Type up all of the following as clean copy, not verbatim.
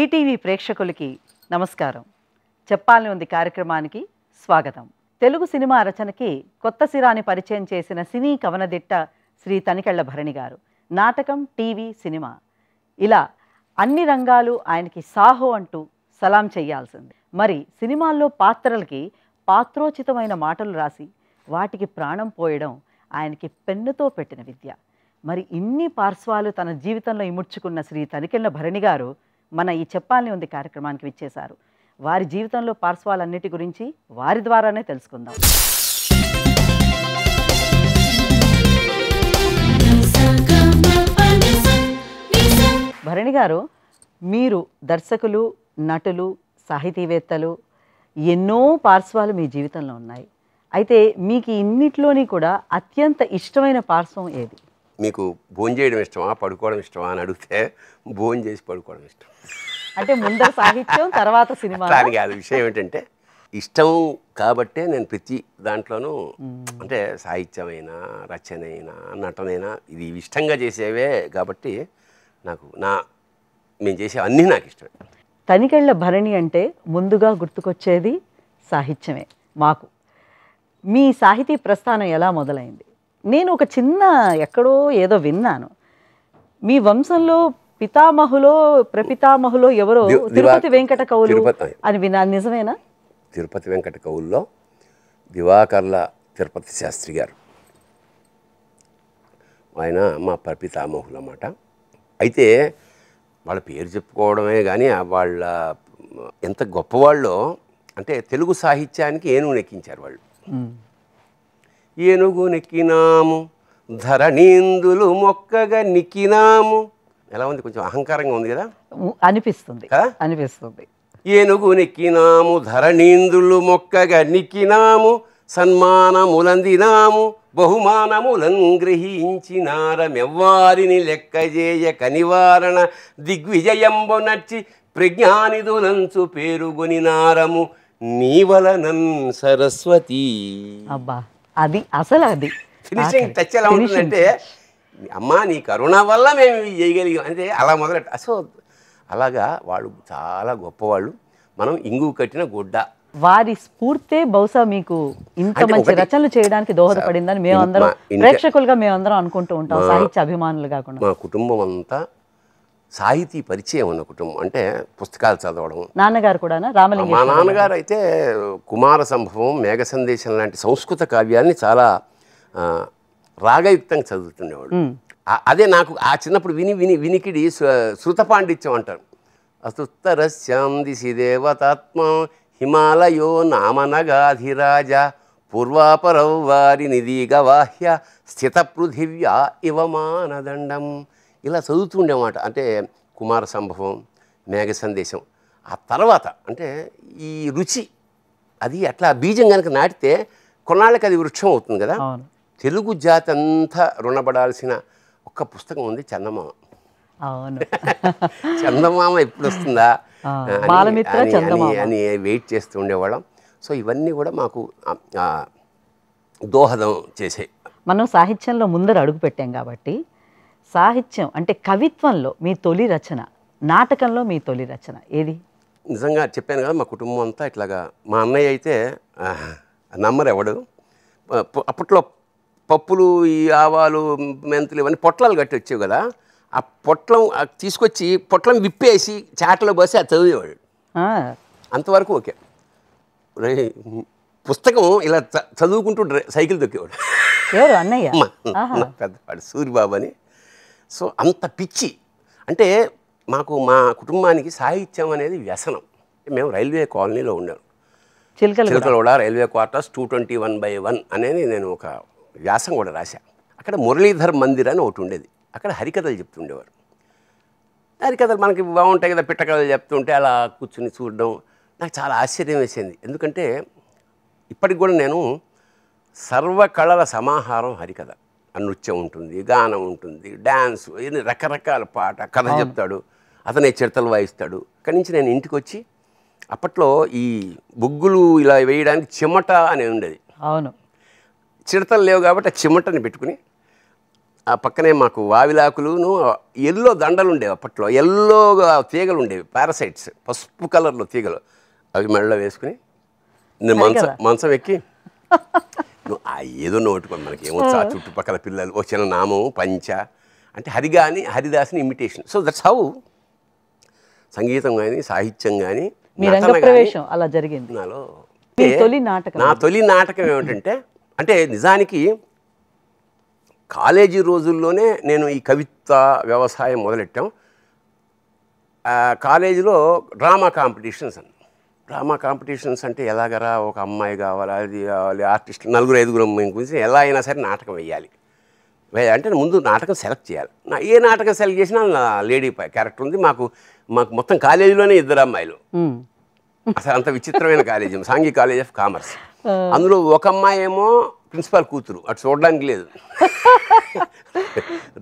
ETV ప్రేక్షకులకి నమస్కారం. చెప్పాలని ఉంది కార్యక్రమానికి స్వాగతం. తెలుగు సినిమా రచనకి కొత్త సిరాని పరిచయం చేసిన సినీ కవనదిట్ట శ్రీ తనికెళ్ల భరణి గారు. నాటకం, టీవీ, సినిమా ఇలా అన్ని రంగాలు ఆయనకి సాహో అంటూ సలాం చెయ్యాల్సింది. మరి సినిమాల్లో పాత్రలకి పాత్రోచితమైన మాటలు రాసి వాటికి ప్రాణం పోయడం ఆయనకి పెన్నుతో పెట్టిన విద్య. మరి ఇన్ని పార్శ్వాలు తన జీవితంలో ఇముడ్చుకున్న శ్రీ తనికెళ్ల భరణి గారు మన ఈ చెప్పాలని ఉంది కార్యక్రమానికి విచ్చేశారు. వారి జీవితంలో పార్శ్వాలన్నిటి గురించి వారి ద్వారానే తెలుసుకుందాం. భరణి గారు, మీరు దర్శకులు, నటులు, సాహితీవేత్తలు, ఎన్నో పార్శ్వాలు మీ జీవితంలో ఉన్నాయి. అయితే మీకు ఇన్నిట్లోని కూడా అత్యంత ఇష్టమైన పార్శ్వం ఏది? మీకు భోజనం చేయడం ఇష్టమా, పడుకోవడం ఇష్టమా అని అడిగితే భోజనం చేసి పడుకోవడం ఇష్టం. అంటే ముందర సాహిత్యం, తర్వాత సినిమా. దానికి అది విషయం ఏంటంటే ఇష్టం కాబట్టే నేను ప్రతి దాంట్లోనూ అంటే సాహిత్యమైనా, రచనైనా, నటనైనా ఇది ఇష్టంగా చేసేవే కాబట్టి మేము చేసే అన్నీ నాకు ఇష్టమే. తనికెళ్ల భరణి అంటే ముందుగా గుర్తుకొచ్చేది సాహిత్యమే. మాకు మీ సాహితీ ప్రస్థానం ఎలా మొదలైంది? నేను ఒక చిన్న ఎక్కడో ఏదో విన్నాను, మీ వంశంలో పితామహులో ప్రపితామహులో ఎవరో తిరుపతి వెంకట కవులు అని విన్నాను. నిజమేనా? తిరుపతి వెంకట కవుల్లో దివాకర్ల తిరుపతి శాస్త్రి గారు, ఆయన మా ప్రపితామహులు అన్నమాట. అయితే వాళ్ళ పేరు చెప్పుకోవడమే కానీ వాళ్ళ ఎంత గొప్పవాళ్ళో అంటే తెలుగు సాహిత్యానికి ఏనుగు నెక్కించారు వాళ్ళు. ఏనుగు నెక్కినాము ధరణీందులు మొక్కగా నిక్కినాము. ఎలా ఉంది? కొంచెం అహంకారంగా ఉంది కదా అనిపిస్తుంది. అనిపిస్తుంది. ఏనుగు నెక్కినాము ధరణీందులు మొక్కగా నిక్కినాము, సన్మానములందినాము, బహుమానములను గ్రహించినారమెవ్వారిని లెక్కజేయ కనివారణ దిగ్విజయంబు నచ్చి ప్రజ్ఞానిధులంచు పేరుగొనినారము నీవలనన్ సరస్వతి. అబ్బా, అది అసలు అది ఫినిషింగ్ టచ్ ఎలా ఉంటుందంటే, అమ్మా నీ కరుణ వల్ల మేము చేయగలిగాం అంటే అలా మొదలెట్ట. అసలు అలాగా వాళ్ళు చాలా గొప్పవాళ్ళు. మనం ఇంగు కట్టిన గుడ్డ. వారి స్ఫూర్తే బహుశా మీకు ఇంత మంచి రచనలు చేయడానికి దోహదపడిందని మేమందరం ప్రేక్షకులుగా మేమందరం అనుకుంటూ ఉంటాం, సాహిత్య అభిమానులు కాకుండా. మా కుటుంబం అంతా సాహితీ పరిచయం ఉన్న కుటుంబం. అంటే పుస్తకాలు చదవడం. నాన్నగారు కూడా రామలింగ. మా నాన్నగారు అయితే కుమార సంభవం, మేఘ సందేశం లాంటి సంస్కృత కావ్యాన్ని చాలా రాగయుక్తంగా చదువుతుండేవాడు. అదే నాకు ఆ చిన్నప్పుడు వినికిడి శృత పాండిత్యం అంటారు. అస్తుత్తరస్యాం దిశి దేవతాత్మ హిమాలయో నామనగాధిరాజ పూర్వాపరౌ వారి నిధిగవాహ్య స్థిత పృథివ్యా ఇవ మానదండం. ఇలా చదువుతుండేమాట. అంటే కుమార సంభవం, మేఘ సందేశం. ఆ తర్వాత అంటే ఈ రుచి అది అట్లా బీజం కనుక నాటితే కొన్నాళ్ళకి అది వృక్షం అవుతుంది కదా. తెలుగు జాతి అంతా రుణపడాల్సిన ఒక్క పుస్తకం ఉంది, చందమామ. అవును, చందమామ ఎప్పుడు వస్తుందా అని వెయిట్ చేస్తూ ఉండేవాళ్ళం. సో ఇవన్నీ కూడా మాకు దోహదం చేసాయి. మనం సాహిత్యంలో ముందర అడుగు పెట్టాం కాబట్టి, సాహిత్యం అంటే కవిత్వంలో మీ తొలి రచన, నాటకంలో మీ తొలి రచన ఏది? నిజంగా చెప్పాను కదా, మా కుటుంబం అంతా ఇట్లాగా. మా అన్నయ్య అయితే నమ్మరు ఎవడు, అప్పట్లో పప్పులు, ఈ ఆవాలు, మెంతులు ఇవన్నీ పొట్లాలు కట్టి వచ్చేవి కదా. ఆ పొట్లం తీసుకొచ్చి పొట్లం విప్పేసి చాటలో పోసి అది చదివేవాడు. అంతవరకు ఓకే. పుస్తకం ఇలా చదువుకుంటూ సైకిల్ తొక్కేవాడు. ఎవరు? అన్నయ్య. పెద్దవాడు సూరిబాబు అని. సో అంత పిచ్చి. అంటే మా కుటుంబానికి సాహిత్యం అనేది వ్యసనం. మేము రైల్వే కాలనీలో ఉన్నాం, చిలకలగూడ రైల్వే క్వార్టర్స్ 221/1 అనేది నేను ఒక వ్యాసం కూడా రాశా. అక్కడ మురళీధర్ మందిర్ అని ఒకటి ఉండేది. అక్కడ హరికథలు చెప్తుండేవారు. హరికథలు మనకి బాగుంటాయి కదా, పిట్టకథలు చెప్తుంటే అలా కూర్చుని చూడడం నాకు చాలా ఆశ్చర్యం వేసింది. ఎందుకంటే ఇప్పటికి కూడా నేను సర్వకళల సమాహారం హరికథ. నృత్యం ఉంటుంది, గానం ఉంటుంది, డ్యాన్స్, ఇన్ని రకరకాల పాట కథ చెప్తాడు, అతనే చిడతలు వాయిస్తాడు. అక్కడి నుంచి నేను ఇంటికి వచ్చి, అప్పట్లో ఈ బొగ్గులు ఇలా వేయడానికి చిమట అనేది ఉండేది. అవును, చిడతలు లేవు కాబట్టి ఆ చిమటని పెట్టుకుని ఆ పక్కనే మాకు వావిలాకులును ఎల్లో దండలు ఉండేవి అప్పట్లో, ఎల్లోగా తీగలు ఉండేవి, పారాసైట్స్, పసుపు కలర్లో తీగలు. అవి మెడలో వేసుకుని నేను మంచం ఎక్కి ఏదో నోటుకోండి, మనకి ఏమొచ్చు ఆ చుట్టుపక్కల పిల్లలు వచ్చిన నామం పంచ అంటే హరిగాని హరిదాసుని ఇమిటేషన్. సో దట్స్ హౌ సంగీతం కానీ సాహిత్యం కానీ అలా జరిగింది నాలో. నా తొలి నాటకం ఏమిటంటే, అంటే నిజానికి కాలేజీ రోజుల్లోనే నేను ఈ కవిత్వ వ్యవసాయం మొదలెట్టాం. కాలేజీలో డ్రామా కాంపిటీషన్స్ అంటే ఎలాగరా, ఒక అమ్మాయి కావాలి, అది కావాలి, ఆర్టిస్టులు 4-5 మేము గురించి ఎలా అయినా సరే నాటకం వేయాలి. అంటే ముందు నాటకం సెలెక్ట్ చేయాలి. ఏ నాటకం సెలెక్ట్ చేసినా లేడీ క్యారెక్టర్ ఉంది. మాకు మొత్తం కాలేజీలోనే 2 అమ్మాయిలు. అసలు అంత విచిత్రమైన కాలేజీ, సాంఘిక కాలేజ్ ఆఫ్ కామర్స్. అందులో ఒక అమ్మాయి ఏమో ప్రిన్సిపాల్ కూతురు, అటు చూడడానికి లేదు.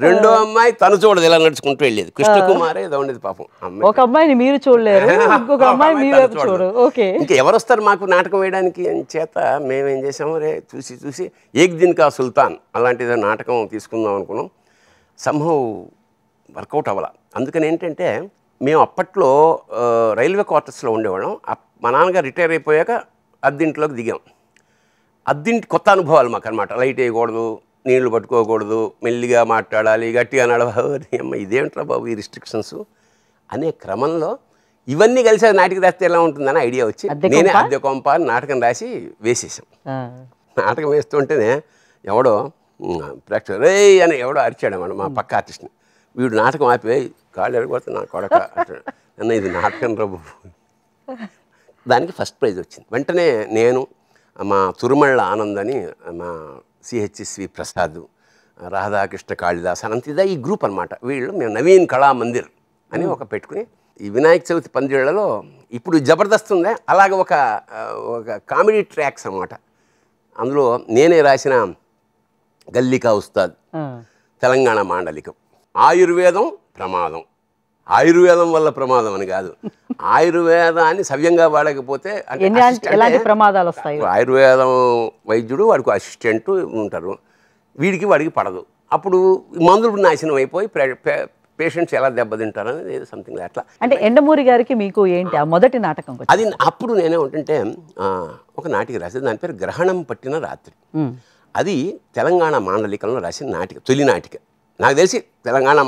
రెండో అమ్మాయి తను చూడదు, ఇలా నడుచుకుంటూ వెళ్ళేది. కృష్ణకుమారే ఏదో ఉండేది పాపం. ఒక అమ్మాయిని మీరు చూడలేరు, ఇంకొక అమ్మాయి చూడరు. ఓకే, ఇంకా ఎవరు వస్తారు మాకు నాటకం వేయడానికి అని చేత మేమేం చేసాము, రే చూసి ఏక్ దిన్ కా సుల్తాన్ అలాంటిదో నాటకం తీసుకుందాం అనుకున్నాం. సంభవ్ వర్కౌట్ అవ్వాల. అందుకని ఏంటంటే మేము అప్పట్లో రైల్వే క్వార్టర్స్లో ఉండేవాళ్ళం. మా నాన్నగారు రిటైర్ అయిపోయాక అద్దింట్లోకి దిగాం. అద్దింటి కొత్త అనుభవాలు మాకు అనమాట. లైట్ వేయకూడదు, నీళ్లు పట్టుకోకూడదు, మెల్లిగా మాట్లాడాలి, గట్టిగా నడవాలి. అమ్మ ఇదేంట్రా బాబు ఈ రిస్ట్రిక్షన్స్ అనే క్రమంలో ఇవన్నీ కలిసి నాటికి రాస్తే ఎలా ఉంటుందని ఐడియా వచ్చి నేనే అద్దె కొంప నాటకం రాసి వేసేసాం. నాటకం వేస్తుంటేనే ఎవడో ప్రేక్షకులు రే అని ఎవడో అరిచాడు అన్నమాట, మా పక్క ఆర్టిస్ట్ని. వీడు నాటకం ఆపి కాళ్ళు ఎరగొడితే నా కొడక అన్న ఇది నాటకం రాబు. దానికి ఫస్ట్ ప్రైజ్ వచ్చింది. వెంటనే నేను, మా తురుమళ్ళ ఆనంద్ అని, మా సిహెచ్ఎస్వి ప్రసాద్, రాధాకృష్ణ కాళిదాస్ అనంతిదా ఈ గ్రూప్ అనమాట. వీళ్ళు మేము నవీన్ కళామందిర్ అని ఒక పెట్టుకుని ఈ వినాయక చవితి పందిళ్లలో ఇప్పుడు జబర్దస్త్ ఉందే అలాగ ఒక కామెడీ ట్రాక్స్ అనమాట. అందులో నేనే రాసిన గల్లికా ఉస్తాద్, తెలంగాణ మాండలికం, ఆయుర్వేదం ప్రమాదం, ఆయుర్వేదం వల్ల ప్రమాదం అని కాదు, ఆయుర్వేదాన్ని సవ్యంగా వాడకపోతే ఎలాంటి ప్రమాదాలు వస్తాయి. ఆయుర్వేదం వైద్యుడు వాడికి అసిస్టెంట్ ఉంటారు, వాడికి పడదు. అప్పుడు మందులు నాశనం అయిపోయి పేషెంట్స్ ఎలా దెబ్బతింటారని సంథింగ్ అట్లా. అంటే ఎండమూరి గారికి మీకు ఏంటి ఆ మొదటి నాటకం? అది అప్పుడు నేనే ఉంటుంటే ఒక నాటిక రాసేది, దాని పేరు గ్రహణం పట్టిన రాత్రి. అది తెలంగాణ మాండలికంలో రాసిన నాటిక, తొలి నాటిక. నాకు తెలిసి తెలంగాణ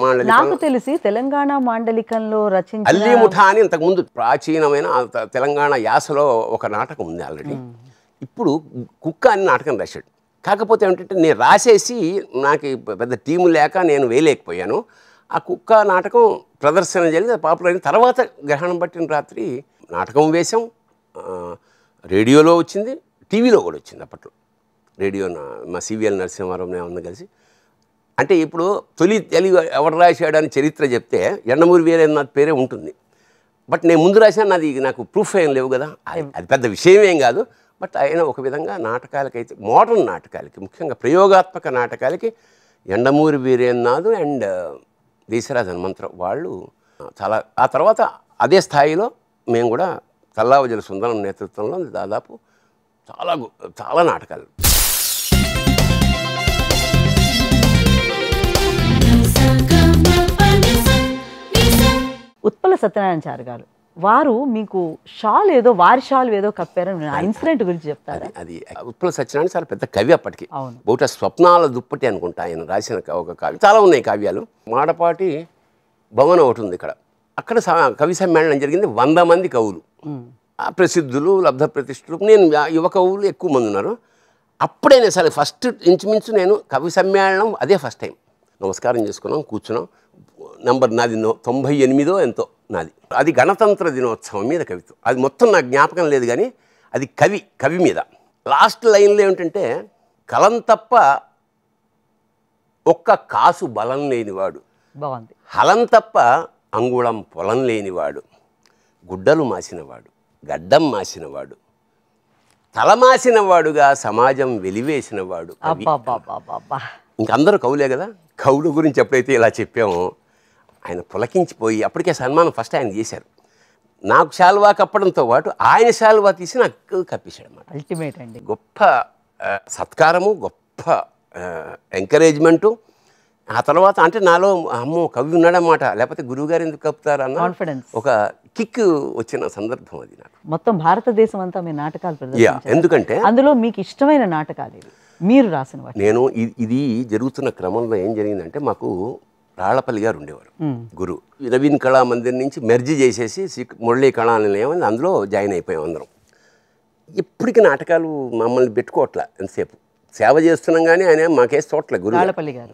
తెలంగాణ మాండలికంలో రచించిన అల్లీ ముఠా అని ఇంతకుముందు ప్రాచీనమైన తెలంగాణ యాసలో ఒక నాటకం ఉంది ఆల్రెడీ. ఇప్పుడు కుక్క అని నాటకం రాశాడు. కాకపోతే ఏమిటంటే నేను రాసేసి నాకు పెద్ద టీము లేక నేను వేయలేకపోయాను. ఆ కుక్క నాటకం ప్రదర్శన జరిగింది, పాపులర్ అయిన తర్వాత గ్రహణం పట్టిన రాత్రి నాటకం వేశాం. రేడియోలో వచ్చింది, టీవీలో కూడా వచ్చింది. అప్పట్లో రేడియో మా సివిఎల్ నరసింహారావు నేను కలిసి. అంటే ఇప్పుడు తొలి తెలుగు ఎవరు రాశాడు అని చరిత్ర చెప్తే ఎండమూరి వీరేంద్రనాథ్ పేరే ఉంటుంది. బట్ నేను ముందు రాశాను, నాకు ప్రూఫ్ ఏం లేవు కదా, అది పెద్ద విషయం ఏం కాదు. బట్ ఆయన ఒక విధంగా నాటకాలకైతే, మోడర్న్ నాటకాలకి, ముఖ్యంగా ప్రయోగాత్మక నాటకాలకి ఎండమూరి వీరేంద్రనాథ్ అండ్ దేశరాజ్ హనుమంతరావు వాళ్ళు చాలా. ఆ తర్వాత అదే స్థాయిలో మేము కూడా తల్లావజల సుందరం నేతృత్వంలో దాదాపు చాలా నాటకాలు. ఉత్పల సత్యనారాయణ గారు వారు మీకు షాల్ ఏదో, వారి షాల్ ఏదో కప్పారని ఆ ఇన్సిడెంట్ గురించి చెప్తారా? అది ఉత్పల సత్యనారాయణ చాలా పెద్ద కవి అప్పటికి. బహుశా స్వప్నాల దుప్పటి అనుకుంటా ఆయన రాసిన ఒక కావ్యం. చాలా ఉన్నాయి కావ్యాలు. మాడపాటి భవనం ఒకటి ఉంది ఇక్కడ. అక్కడ కవి సమ్మేళనం జరిగింది. 100 మంది కవులు, ప్రసిద్ధులు, లబ్ధ ప్రతిష్ఠులు, నేను యువ కవులు ఎక్కువ మంది ఉన్నారు. అప్పుడే నేను అసలు ఫస్ట్ ఇంచుమించు నేను కవి సమ్మేళనం అదే ఫస్ట్ టైం. నమస్కారం చేసుకున్నాం, కూర్చున్నాం. నంబర్ నాది 98 ఎంతో నాది. అది గణతంత్ర దినోత్సవం మీద కవిత్వం. అది మొత్తం నాకు జ్ఞాపకం లేదు కానీ అది కవి మీద. లాస్ట్ లైన్లో ఏమిటంటే, కలం తప్ప ఒక్క కాసు బలం లేనివాడు, బాగుంది, హలం తప్ప అంగుళం పొలం లేనివాడు, గుడ్డలు మాసినవాడు, గడ్డం మాసినవాడు, తలమాసినవాడుగా సమాజం వెలివేసినవాడు. ఇంకందరూ కవులే కదా. కవుల గురించి ఎప్పుడైతే ఇలా చెప్పామో ఆయన పులకించిపోయి, అప్పటికే సన్మానం ఫస్ట్ ఆయన చేశారు. నాకు శాల్వా కప్పడంతో పాటు ఆయన శాల్వా తీసి నాకు కప్పేశాడు అన్నమాట. అల్టిమేట్ అండి. గొప్ప సత్కారము, గొప్ప ఎంకరేజ్మెంటు. ఆ తర్వాత అంటే నాలో అమ్మో కవి ఉన్నాడన్నమాట, లేకపోతే గురువుగారు ఎందుకు కప్పుతారన్న కాన్ఫిడెన్స్ ఒక కిక్ వచ్చిన సందర్భం అది నాకు. మొత్తం భారతదేశం అంతా మీ నాటకాలు ప్రదర్శించారు. ఎందుకంటే అందులో మీకు ఇష్టమైన నాటకాలు ఇవి మీరు రాసిన వాటి? నేను ఇది జరుగుతున్న క్రమంలో ఏం జరిగిందంటే, మాకు రాళ్లపల్లి గారు ఉండేవారు గురువు. నవీన్ కళా మందిర్ నుంచి మెర్జీ చేసేసి మురళీ కళా నిలయం అని అందులో జాయిన్ అయిపోయాం అందరం. ఇప్పటికీ నాటకాలు మమ్మల్ని పెట్టుకోవట్లే, ఎంతసేపు సేవ చేస్తున్నాం కానీ ఆయన మాకేసి చోట్ల గురువు. రాళ్లపల్లి గారు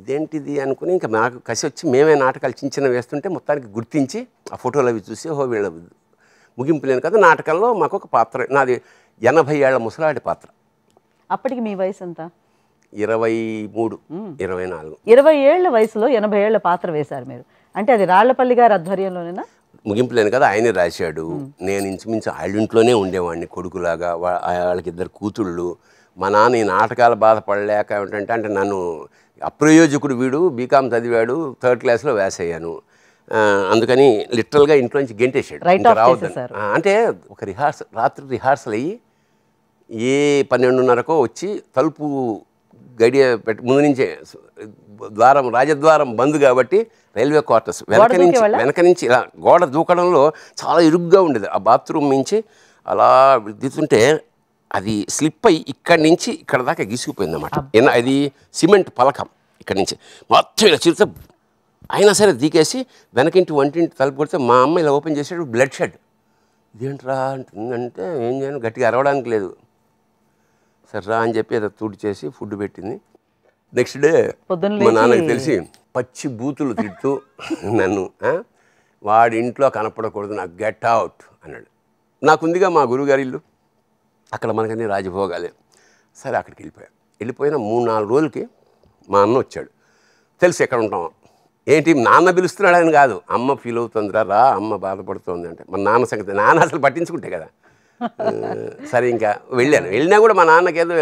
ఇదేంటిది అనుకుని ఇంకా మాకు కసి వచ్చి మేమే నాటకాలు చిన్న చిన్న వేస్తుంటే మొత్తానికి గుర్తించి ఆ ఫోటోలు అవి చూసి వీళ్ళ ముగింపు లేని కదా నాటకంలో మాకు ఒక పాత్ర. నాది 80 ఏళ్ల ముసలాడి పాత్ర. అప్పటికి మీ వయసు ఎంత? 23, 24. 20 ఏళ్ల వయసులో 80 ఏళ్ల పాత్ర వేశారు మీరు. అంటే అది రాళ్లపల్లి గారి ఆధ్వర్యంలోనేనా? ముగింపు లేని కదా ఆయనే రాశాడు. నేను ఇంచుమించు వాళ్ళింట్లోనే ఉండేవాడిని కొడుకులాగా. వాళ్ళకి 2 కూతుళ్ళు. మా నాన్న ఈ నాటకాలు బాధపడలేక ఏమిటంటే, అంటే నన్ను అప్రయోజకుడు వీడు, బీకామ్ చదివాడు, 3rd క్లాస్లో వేస్ అయ్యాను, అందుకని లిటరల్గా ఇంట్లోంచి గెంటేసాడు, రావద్దని. అంటే ఒక రాత్రి రిహార్సల్ అయ్యి 12:30కో వచ్చి తలుపు గడియ పెట్టి ముందు నుంచే రాజద్వారం బంద్ కాబట్టి రైల్వే క్వార్టర్స్ వెనక నుంచి ఇలా గోడ దూకడంలో చాలా ఇరుగ్గా ఉండేది. ఆ బాత్రూమ్ నుంచి అలా దిగుతుంటే అది స్లిప్ అయ్యి ఇక్కడి నుంచి ఇక్కడ దాకా గీసుకుపోయింది అన్నమాట. అది సిమెంట్ పలకం ఇక్కడి నుంచి మొత్తం ఇలా చిరుత. అయినా సరే దిగేసి వెనకింటి వంటింటి తలుపు కొడితే మా అమ్మ ఇలా ఓపెన్ చేసాడు, బ్లడ్ షెడ్. ఇదేంట్రా అంటుందంటే ఏం చేయను, గట్టిగా అరవడానికి లేదు. సరే రా అని చెప్పి ఏదో తుడి చేసి ఫుడ్ పెట్టింది. నెక్స్ట్ డే మా నాన్నకి తెలిసి పచ్చి బూతులు తిడుతూ నన్ను వాడి ఇంట్లో కనపడకూడదు, నాకు గెట్ అవుట్ అన్నాడు. నాకుందిగా మా గురువుగారి ఇల్లు, అక్కడ మనకన్నీ రాజభోగాలే. సరే అక్కడికి వెళ్ళిపోయిన 3-4 రోజులకి మా అన్న వచ్చాడు. తెలుసు ఎక్కడ ఉంటాం. ఏంటి నాన్న పిలుస్తున్నాడని కాదు, అమ్మ ఫీల్ అవుతుందిరా, రా అమ్మ బాధపడుతుంది అంటే. మన నాన్న సంగతి నాన్న అసలు పట్టించుకుంటే కదా. సరే ఇంకా వెళ్ళినా కూడా మా నాన్నకేదో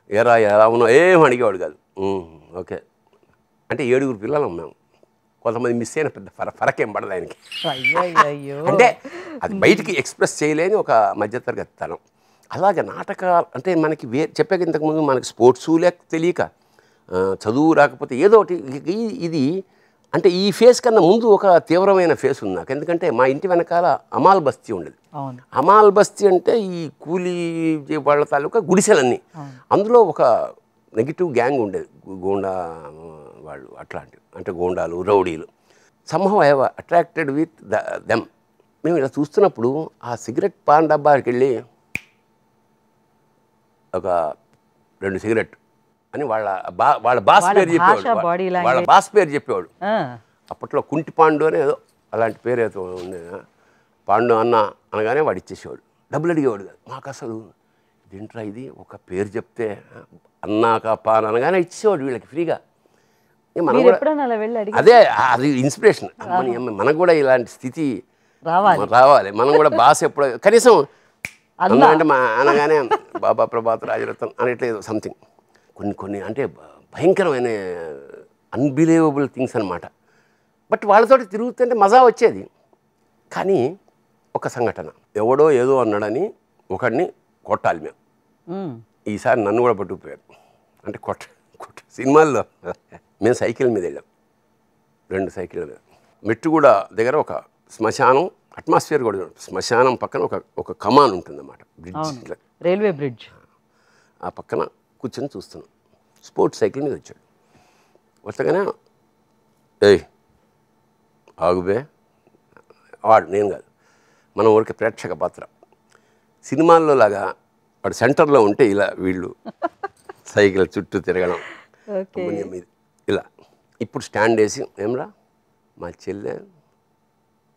ఎలా ఉన్నావు ఏం అడిగేవాడు కాదు. ఓకే అంటే 7 పిల్లలు మేము, కొంతమంది మిస్ అయిన పెద్ద ఫరకేం పడదు ఆయనకి. అంటే అది బయటికి ఎక్స్ప్రెస్ చేయలేని ఒక మధ్యతరగతి తనం. అలాగే నాటకాలు అంటే మనకి చెప్పాక ఇంతకుముందు మనకి స్పోర్ట్స్ లేక తెలియక చదువు రాకపోతే ఏదో ఒకటి. ఇది అంటే ఈ ఫేస్ కన్నా ముందు ఒక తీవ్రమైన ఫేస్ ఉంది నాకు. ఎందుకంటే మా ఇంటి వెనకాల అమాల్ బస్తీ ఉండేది. అమాల్ బస్తీ అంటే ఈ కూలీ వాళ్ళ తాలూకా గుడిసెలన్నీ. అందులో ఒక నెగిటివ్ గ్యాంగ్ ఉండేది, గోండా వాళ్ళు అట్లాంటివి, అంటే గోండాలు రౌడీలు. Somehow I have attracted with them. మేము ఇలా చూస్తున్నప్పుడు ఆ సిగరెట్ పాన్ డబ్బాకి వెళ్ళి ఒక 2 సిగరెట్ అని వాళ్ళ బాస్ పేరు చెప్పేవాడు. అప్పట్లో కుంటి పాండు అని ఏదో అలాంటి పేరు ఏదో ఉండేది. పాండు అన్న అనగానే వాడు ఇచ్చేసేవాడు, డబ్బులు అడిగేవాడు కాదు. మాకు అసలు ఇదేంట్రా ఇది, ఒక పేరు చెప్తే అన్నాక పాన్ అనగానే ఇచ్చేవాడు వీళ్ళకి ఫ్రీగా. అదే అది ఇన్స్పిరేషన్. మనకు కూడా ఇలాంటి స్థితి రావాలి. మనం కూడా బాస్ ఎప్పుడో కనీసం అన్నా అంటే మా అనగానే బాబా ప్రభాత్ రాజరత్నం అనేట్లేదు సంథింగ్. కొన్ని అంటే భయంకరమైన అన్బిలీవబుల్ థింగ్స్ అనమాట. బట్ వాళ్ళతో తిరుగుతుంటే మజా వచ్చేది. కానీ ఒక సంఘటన, ఎవడో ఏదో అన్నాడని ఒకడిని కొట్టాలి మేము. ఈసారి నన్ను కూడా పట్టుకుపోయారు. అంటే కొట్ట సినిమాల్లో మేము సైకిల్ మీద వెళ్ళాం, 2 సైకిళ్ళ మీద. మెట్టుగూడ దగ్గర ఒక శ్మశానం, అట్మాస్ఫియర్ కూడా శ్మశానం పక్కన ఒక కమాన్ ఉంటుందన్నమాట, బ్రిడ్జ్, రైల్వే బ్రిడ్జ్. ఆ పక్కన కూర్చొని చూస్తున్నాం. స్పోర్ట్స్ సైకిల్ మీద వచ్చాడు. వస్తగానే ఏయ్ ఆగుబే, వాడు నేను కాదు, మనం ఊరికి ప్రేక్షక పాత్ర. సినిమాల్లో లాగా వాడు సెంటర్లో ఉంటే ఇలా వీళ్ళు సైకిల్ చుట్టూ తిరగడం మీద ఇలా. ఇప్పుడు స్టాండ్ వేసి ఏమ్రా మా చెల్లె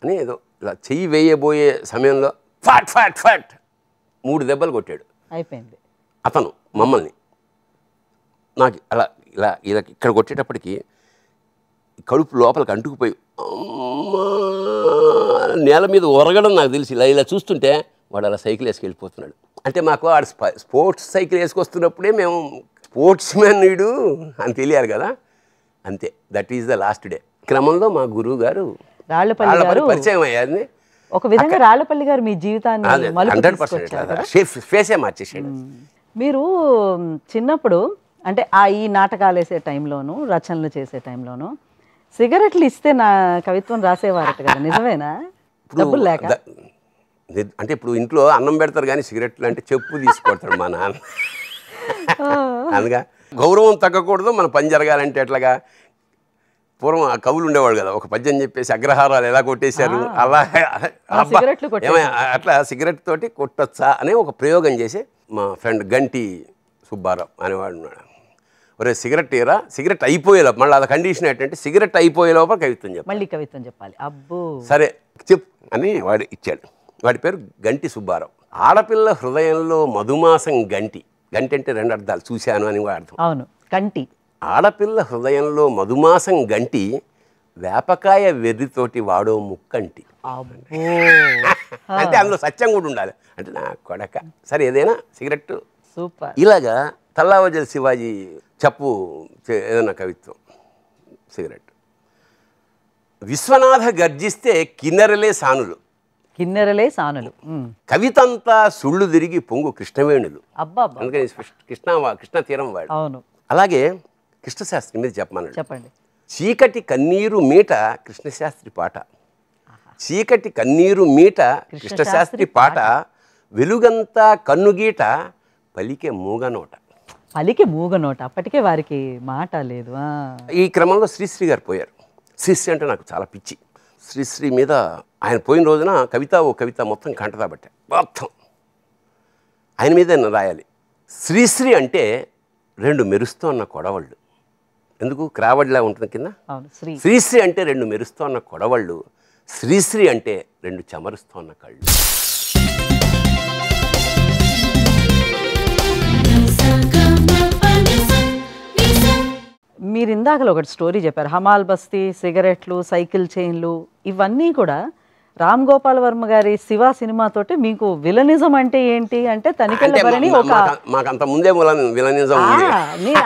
అని ఏదో ఇలా చెయ్యి వేయబోయే సమయంలో ఫాట్ 3 దెబ్బలు కొట్టాడు. అయిపోయింది. అతను మమ్మల్ని నాకు అలా ఇలా ఇక్కడ కొట్టేటప్పటికి కడుపు లోపలికి అంటుకుపోయి నేల మీద ఒరగడం నాకు తెలిసి ఇలా చూస్తుంటే వాడు అలా సైకిల్ వేసుకెళ్ళిపోతున్నాడు. అంటే మాకు వాడు స్పోర్ట్స్ సైకిల్ వేసుకొస్తున్నప్పుడే మేము స్పోర్ట్స్ మ్యాన్ వీడు అని తెలియాలి కదా. అంతే, that is the last day. క్రమంలో మా గురువు గారు రాళ్లపల్లి పరిచయం అయ్యారు. ఒక విధంగా రాళ్లపల్లి గారు మీ జీవితాన్ని 100% ఫేసే మార్చేసాడు. మీరు చిన్నప్పుడు అంటే ఈ నాటకాలు వేసే టైంలోను, రచనలు చేసే టైంలోను సిగరెట్లు ఇస్తే నా కవిత్వం రాసేవారట కదా, నిజమేనా? డబ్బులు లేక? అంటే ఇప్పుడు ఇంట్లో అన్నం పెడతారు కానీ సిగరెట్లు అంటే చెప్పు తీసుకొడతాడు మా నాన్న. అందుగా గౌరవం తగ్గకూడదు, మన పని జరగాలంటే ఎట్లాగా. పూర్వం ఆ కవులు ఉండేవాడు కదా, ఒక పద్యం చెప్పేసి అగ్రహారాలు ఎలా కొట్టేశారు అలా అట్లా సిగరెట్ తోటి కొట్టొచ్చా అనే ఒక ప్రయోగం చేసి మా ఫ్రెండ్ గంటి సుబ్బారావు అనేవాడు ఉన్నాడు. ఒరే సిగరెట్ ఇరా, సిగరెట్ అయిపోయేలా, మళ్ళీ అది కండిషన్ ఏంటంటే సిగరెట్ అయిపోయే లోపల కవిత్వం చెప్పాలి, మళ్ళీ కవిత్వం చెప్పాలి. అబ్బో సరే చెప్పు అని వాడు ఇచ్చాడు. వాడి పేరు గంటి సుబ్బారావు. ఆడపిల్ల హృదయంలో మధుమాసం గంటి. గంటి అంటే 2 అర్థాలు, చూశాను అని కూడా అర్థం. అవును, కంటి. ఆడపిల్ల హృదయంలో మధుమాసం గంటి, వేపకాయ వెర్రితోటి వాడో ముక్కంటి. అంటే అందులో సత్యం కూడా ఉండాలి. అంటే నా కొడక. సరే ఏదైనా సిగరెట్ సూపర్. ఇలాగా తల్లావజల శివాజీ చెప్పు ఏదైనా కవిత్వం, సిగరెట్. విశ్వనాథ గర్జిస్తే కిన్నెరలే సానులు. కిన్నెరలే సానులు. కవితంతా సుళ్ళు తిరిగి పొంగు కృష్ణవేణులు. అబ్బా, అందుకని కృష్ణ తీరం వాడు. అవును. అలాగే కృష్ణశాస్త్రి మీద చెప్పమన్నాడు. చెప్పండి. చీకటి కన్నీరు మీట కృష్ణశాస్త్రి పాట. చీకటి కన్నీరు మీట కృష్ణశాస్త్రి పాట, వెలుగంతా కన్నుగీట పలికే మూగనోట. పలికే మూగనోట. అప్పటికే వారికి మాట లేదు. ఈ క్రమంలో శ్రీశ్రీ గారు పోయారు. శ్రీశ్రీ అంటే నాకు చాలా పిచ్చి. శ్రీశ్రీ మీద ఆయన పోయిన రోజున ఓ కవిత మొత్తం కంటతా పట్టా. మొత్తం ఆయన మీద రాయాలి. శ్రీశ్రీ అంటే 2 మెరుస్తోన్న కొడవళ్ళు. ఎందుకు క్రావడిలా ఉంటుంది కింద. శ్రీశ్రీ అంటే 2 మెరుస్తోన్న కొడవళ్ళు, శ్రీశ్రీ అంటే 2 చెమరుస్తోన్న కళ్ళు. మీరు ఇందాకలో ఒకటి స్టోరీ చెప్పారు, హమాల్ బస్తీ, సిగరెట్లు, సైకిల్ చైన్లు, ఇవన్నీ కూడా రామ్ గోపాల్ వర్మ గారి శివ సినిమాతోటి మీకు విలనిజం అంటే ఏంటి అంటే తనికెళ్ళ భరణి ఒక మాకంత ముందే విలనిజం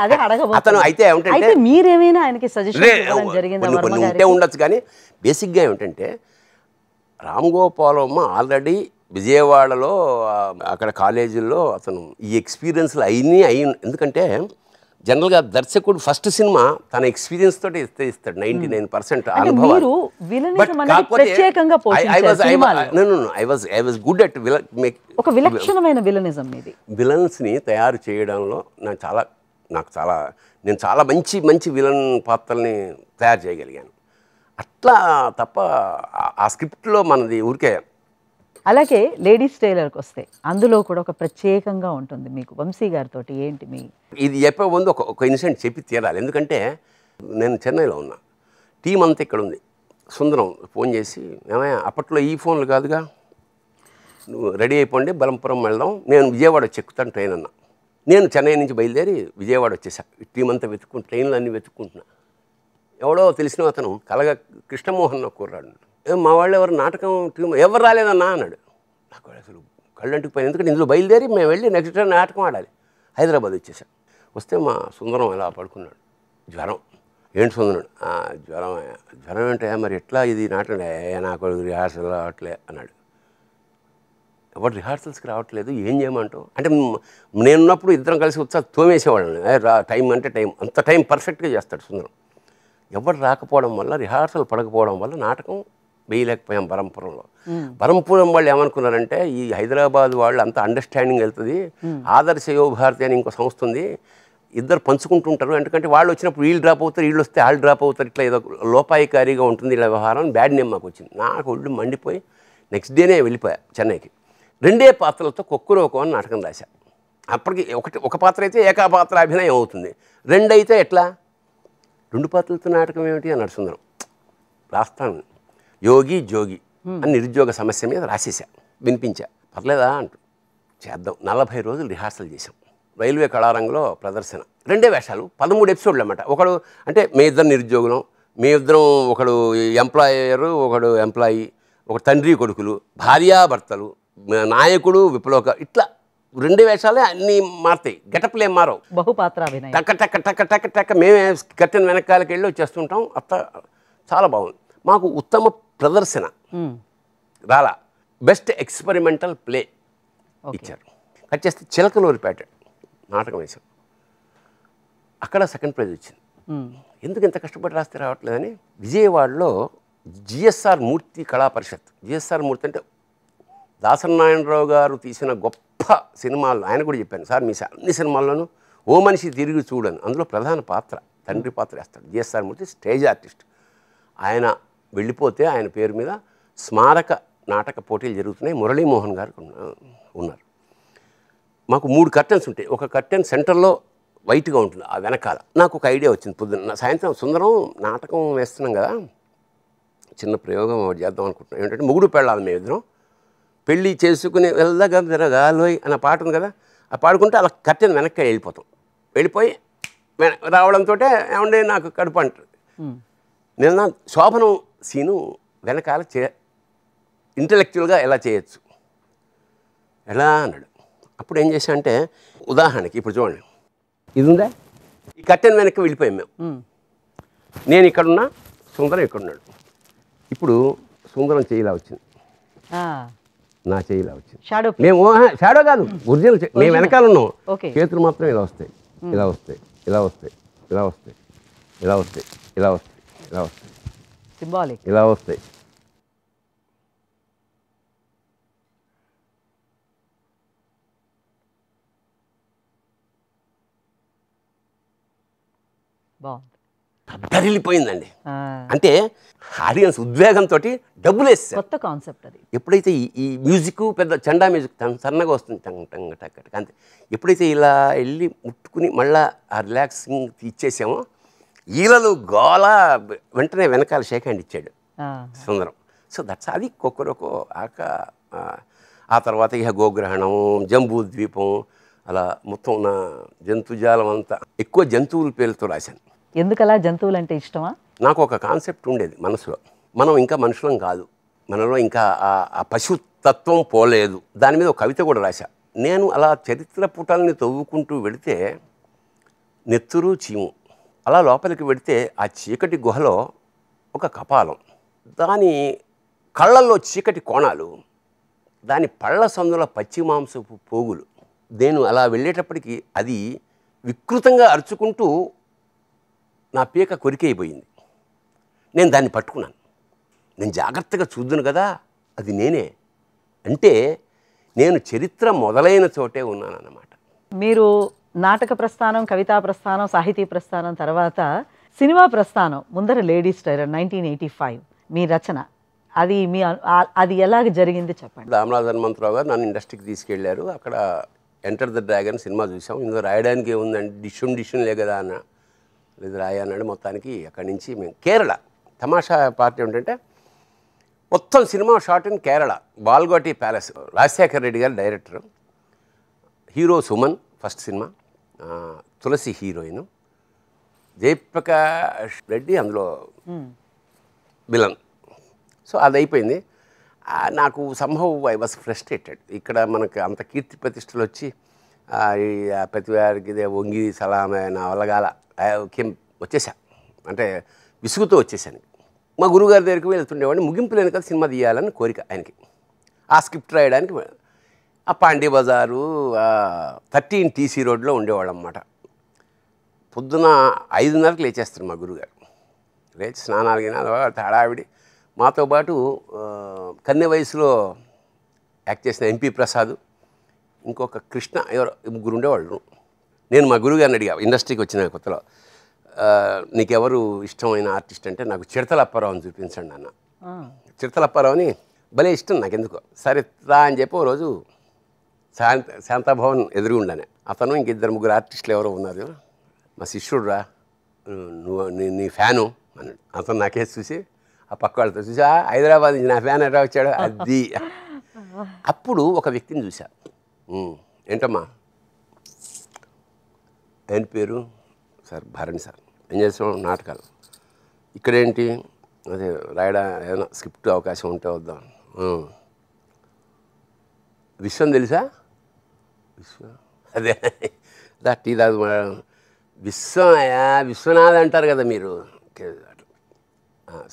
అదే అడగబోతున్నాను. అయితే మీరేమైనా ఆయనకి సజెషన్ జరిగిందా? ఉండొచ్చు కానీ బేసిక్గా ఏమిటంటే రామ్ గోపాల్ వర్మ ఆల్రెడీ విజయవాడలో అక్కడ కాలేజీల్లో అతను ఈ ఎక్స్పీరియన్స్లు ఎందుకంటే జనరల్గా దర్శకుడు ఫస్ట్ సినిమా తన ఎక్స్పీరియన్స్ తోటి ఇస్తాడు 99% అనుభవాలు. ఒక విలక్షణమైన విలనిజం ఇది. విలన్స్ని తయారు చేయడంలో నేను చాలా మంచి విలన్ పాత్రల్ని తయారు చేయగలిగాను. అట్లా తప్ప ఆ స్క్రిప్ట్లో మనది ఊరికే. అలాగే లేడీస్ టైలర్కి వస్తే అందులో కూడా ఒక ప్రత్యేకంగా ఉంటుంది మీకు వంశీ గారితో ఏంటి మీ ఇది చెప్పే ముందు ఒక ఇన్సిడెంట్ చెప్పి తీరాలి. ఎందుకంటే నేను చెన్నైలో ఉన్నా, టీం అంతా ఇక్కడ ఉంది. సుందరం ఫోన్ చేసి, ఏమయ్యా అప్పట్లో ఈ ఫోన్లు కాదుగా, నువ్వు రెడీ అయిపోండి బలంపురం వెళ్దాం, నేను విజయవాడ చెక్కుతాను ట్రైన్ అన్నా. నేను చెన్నై నుంచి బయలుదేరి విజయవాడ వచ్చేసా. టీం అంతా ట్రైన్లు అన్నీ వెతుక్కుంటున్నా. ఎవడో తెలిసిన అతను కలగా కృష్ణమోహన్ కుర్రాడు, మా వాళ్ళు ఎవరు నాటకం టీం ఎవరు రాలేదన్నా అన్నాడు. నాకు అసలు కళ్ళంటికి పోయింది. ఎందుకంటే ఇందులో బయలుదేరి మేము వెళ్ళి నెక్స్ట్ డే నాటకం ఆడాలి. హైదరాబాద్ వచ్చేసాం. వస్తే మా సుందరం ఇలా పడుకున్నాడు, జ్వరం. ఏంటి సుందరం? జ్వరం ఏంటే మరి ఎట్లా ఇది నాటకం? నాకు రిహార్సల్ రావట్లే అన్నాడు. ఎవరు రిహార్సల్స్కి రావట్లేదు, ఏం చేయమంటావు అంటే నేనున్నప్పుడు ఇద్దరం కలిసి ఉత్సాహం తోమేసేవాళ్ళని. టైం అంటే టైం, అంత టైం పర్ఫెక్ట్గా చేస్తాడు సుందరం. ఎవరు రాకపోవడం వల్ల, రిహార్సల్ పడకపోవడం వల్ల నాటకం వేయలేకపోయాం బరంపురంలో. బరంపురం వాళ్ళు ఏమనుకున్నారంటే ఈ హైదరాబాద్ వాళ్ళు అంత అండర్స్టాండింగ్ వెళ్తుంది, ఆదర్శ యువ భారతి అని ఇంకో సంస్థ ఉంది, ఇద్దరు పంచుకుంటుంటారు. ఎందుకంటే వాళ్ళు వచ్చినప్పుడు వీళ్ళు డ్రాప్ అవుతారు, వీళ్ళు వస్తే వాళ్ళు డ్రాప్ అవుతారు, ఇట్లా ఏదో లోపాయికారిగా ఉంటుంది ఇలా వ్యవహారం. బ్యాడ్ నేమ్ మాకు వచ్చింది. నాకు ఒళ్ళు మండిపోయి నెక్స్ట్ డేనే వెళ్ళిపోయా చెన్నైకి. 2 పాత్రలతో కొక్కురోకో అని నాటకం రాశా. అప్పటికి ఒక పాత్ర అయితే ఏకాపాత్ర అభినయం అవుతుంది, 2 అయితే ఎట్లా 2 పాత్రలతో నాటకం ఏమిటి అన్నాడు సుందరం. రాస్తాను యోగి జోగి అని నిరుద్యోగ సమస్య మీద రాసేసా, వినిపించా. పర్లేదా అంటూ చేద్దాం. 40 రోజులు రిహార్సల్ చేసాం. రైల్వే కళారంగంలో ప్రదర్శన. 2 వేషాలు, 13 ఎపిసోడ్లు అన్నమాట. ఒకడు అంటే మీ ఇద్దరు నిరుద్యోగులం, మీ ఇద్దరం, ఒకడు ఎంప్లాయరు, ఒకడు ఎంప్లాయీ, ఒక తండ్రి కొడుకులు, భార్యాభర్తలు, నాయకుడు విప్లవక, ఇట్లా 2 వేషాలే అన్నీ మారుతాయి, గెటప్లు ఏం మారవు. బహుపాత్రాభినయం టక్క టక్క టక్క టక్క టక్క మేమే కట్టిన వెనకాలకి వెళ్ళి వచ్చేస్తుంటాం. చాలా బాగుంది. మాకు ఉత్తమ ప్రదర్శన రాలా, బెస్ట్ ఎక్స్పెరిమెంటల్ ప్లే ఇచ్చారు. కట్ చేస్తే చిలకలూరిపేట నాటకం వేశాం. అక్కడ సెకండ్ ప్రైజ్ వచ్చింది. ఎందుకు ఇంత కష్టపడి రాస్తే రావట్లేదని విజయవాడలో జిఎస్ఆర్ మూర్తి కళా పరిషత్, జిఎస్ఆర్ మూర్తి అంటే దాసనారాయణరావు గారు తీసిన గొప్ప సినిమాలు ఆయన కూడా చెప్పాను, సార్ మీ అన్ని సినిమాల్లోనూ ఓ మనిషి తిరిగి చూడను, అందులో ప్రధాన పాత్ర తండ్రి పాత్ర వేస్తాడు. జిఎస్ఆర్ మూర్తి స్టేజ్ ఆర్టిస్ట్. ఆయన వెళ్ళిపోతే ఆయన పేరు మీద స్మారక నాటక పోటీలు జరుగుతున్నాయి. మురళీమోహన్ గారు ఉన్నారు. మాకు 3 కర్టెన్స్ ఉంటాయి. ఒక కర్టెన్ సెంటర్లో వైట్గా ఉంటుంది, ఆ వెనకాల. నాకు ఒక ఐడియా వచ్చింది. పొద్దున్న సాయంత్రం సుందరం నాటకం వేస్తున్నాం కదా, చిన్న ప్రయోగం చేద్దాం అనుకుంటున్నాం. ఏంటంటే మొగుడు పెళ్ళాలి మేమిద్దరం, పెళ్ళి చేసుకుని వెళ్దాగా తిరగాలోయ్ అన్న పాట ఉంది కదా, ఆ పాడుకుంటే అలా కర్టెన్ వెనక్కి వెళ్ళిపోయి రావడంతో ఏమంటే నాకు కడుపు అంటారు. నిన్న శోభనం సీను వెనకాల ఇంటలెక్చువల్గా ఎలా చేయొచ్చు ఎలా అన్నాడు. అప్పుడు ఏం చేశా అంటే, ఉదాహరణకి ఇప్పుడు చూడండి, ఇది ఉందా, ఈ కర్టెన్ వెనక్కి వెళ్ళిపోయాం మేము. నేను ఇక్కడున్నా, సుందరం ఇక్కడున్నాడు. ఇప్పుడు సుందరం చేయిలా వచ్చింది, నా చేయిలా వచ్చింది. మేము షాడో కాదు, ఒరిజినల్. మేము వెనకాల ఉన్నాం, చేతులు మాత్రం ఇలా వస్తాయి, ఇలా వస్తాయి, ఇలా వస్తాయి, ఇలా వస్తాయి, ఇలా వస్తాయి, ఇలా వస్తాయి, ఇలా వస్తాయి, సింబాలిక్ ఇలా వస్తాయి. దరిలిపోయిందండి. అంటే ఆడియన్స్ ఉద్వేగంతో డబ్బులు వేస్తారు. కొత్త కాన్సెప్ట్ అది. ఎప్పుడైతే ఈ మ్యూజిక్ పెద్ద చండా మ్యూజిక్ సన్నగా వస్తుంది, టంగ్ టంగ్ టక్ టక్ అంతే. ఎప్పుడైతే ఇలా వెళ్ళి ముట్టుకుని మళ్ళీ ఆ రిలాక్సింగ్ ఇచ్చేసామో, ఈలలు గోల వెంటనే వెనకాల షేక్ హ్యాండ్ ఇచ్చాడు సుందరం. సో దట్స్ అది కొక్కరొకో ఆక. ఆ తర్వాత ఇక గోగ్రహణం, జంబూ ద్వీపం, అలా మొత్తం నా జంతుజాలం అంతా. ఎక్కువ జంతువుల పేర్లతో రాశాను. ఎందుకలా జంతువులు అంటే ఇష్టమా? నాకు ఒక కాన్సెప్ట్ ఉండేది మనసులో, మనం ఇంకా మనుషులం కాదు, మనలో ఇంకా ఆ పశుతత్వం పోలేదు. దాని మీద ఒక కవిత కూడా రాశా. నేను అలా చరిత్ర పుటల్ని తవ్వుకుంటూ వెళితే నెత్తురు చీము, అలా లోపలికి వెళితే ఆ చీకటి గుహలో ఒక కపాలం, దాని కళ్ళల్లో చీకటి కోణాలు, దాని పళ్ళ సందుల పచ్చి మాంసపు పోగులు. నేను అలా వెళ్ళేటప్పటికి అది వికృతంగా అరుచుకుంటూ నా పీక కొరికైపోయింది. నేను దాన్ని పట్టుకున్నాను. నేను జాగ్రత్తగా చూద్దును కదా, అది నేనే. అంటే నేను చరిత్ర మొదలైన చోటే ఉన్నాను అన్నమాట. మీరు నాటక ప్రస్థానం, కవితా ప్రస్థానం, సాహితీ ప్రస్థానం తర్వాత సినిమా ప్రస్థానం. ముందర లేడీస్ టైలర్ 1985 మీ రచన. అది ఎలాగ జరిగింది చెప్పండి. రామరాజు హనుమంతరావు గారు నన్ను ఇండస్ట్రీకి తీసుకెళ్లారు. అక్కడ ఎంటర్ ద డ్రాగన్ సినిమా చూసాం. ఇందులో రాయడానికి ఏముందండి, డిష్యున్లే కదా అన్న, లేదు రాయన్నాడు. మొత్తానికి అక్కడి నుంచి మేము కేరళ. తమాషా పార్టీ ఏంటంటే మొత్తం cinema shot in Kerala, Balgoti palace. Rajasekhar Reddy గారు director, hero Suman first cinema, Tulasi heroine, Jayaprakash Reddy అందులో విలన్. సో అది అయిపోయింది. నాకు సంభవ్ ఐ వాజ్ ఫ్రస్ట్రేటెడ్. ఇక్కడ మనకు అంత కీర్తి ప్రతిష్టలు వచ్చి ప్రతి వారికి ఇదే వంగి సలామే నా వల్లగాల వచ్చేసా, అంటే విసుగుతో వచ్చేసాను. మా గురువుగారి దగ్గరికి వెళ్తుండేవాడిని. ముగింపు లేని కదా సినిమా తీయాలని కోరిక ఆయనకి. ఆ స్క్రిప్ట్ రాయడానికి ఆ పాండీ బజారు 13 TC రోడ్లో ఉండేవాళ్ళం అన్నమాట. పొద్దున 5:30కి లేచేస్తారు మా గురువుగారు. లేచి స్నానాలు గినాలు హడావిడి. మాతో పాటు కన్నె వయసులో యాక్ట్ చేసిన ఎంపీ ప్రసాద్, ఇంకొక కృష్ణ, ఎవరో ముగ్గురు ఉండేవాళ్ళు. నేను మా గురువుగారిని అడిగా ఇండస్ట్రీకి వచ్చిన కొత్తలో, నీకెవరు ఇష్టమైన ఆర్టిస్ట్ అంటే, నాకు చిడతల అప్పారావుని చూపించండి అన్న. చిడతల అప్పారావుని భలే ఇష్టం నాకు ఎందుకో. సరే రా అని చెప్పి ఓ రోజు శాంతాభవన్ ఎదురుగుండానే. అతను ఇంక 2-3 ఆర్టిస్టులు ఎవరో ఉన్నారు. మా శిష్యుడు రా, నువ్వు నీ ఫ్యాను అన్నాడు. అతను నాకే చూసి ఆ పక్క వాళ్ళతో చూసి, హైదరాబాద్ నుంచి నా ఫ్యాన్ ఎట్లా వచ్చాడు అది. అప్పుడు ఒక వ్యక్తిని చూశా. ఏంటమ్మా ఆయన పేరు? Sir Bharani sir. ఏం చేస్తాం? నాటకాలు. ఇక్కడేంటి? అదే రాయడా ఏదైనా స్క్రిప్ట్ అవకాశం ఉంటే వద్దాం. విశ్వం తెలుసా? అదే టీ తాగు విశ్వమయ్యా, విశ్వనాథ్ అంటారు కదా మీరు.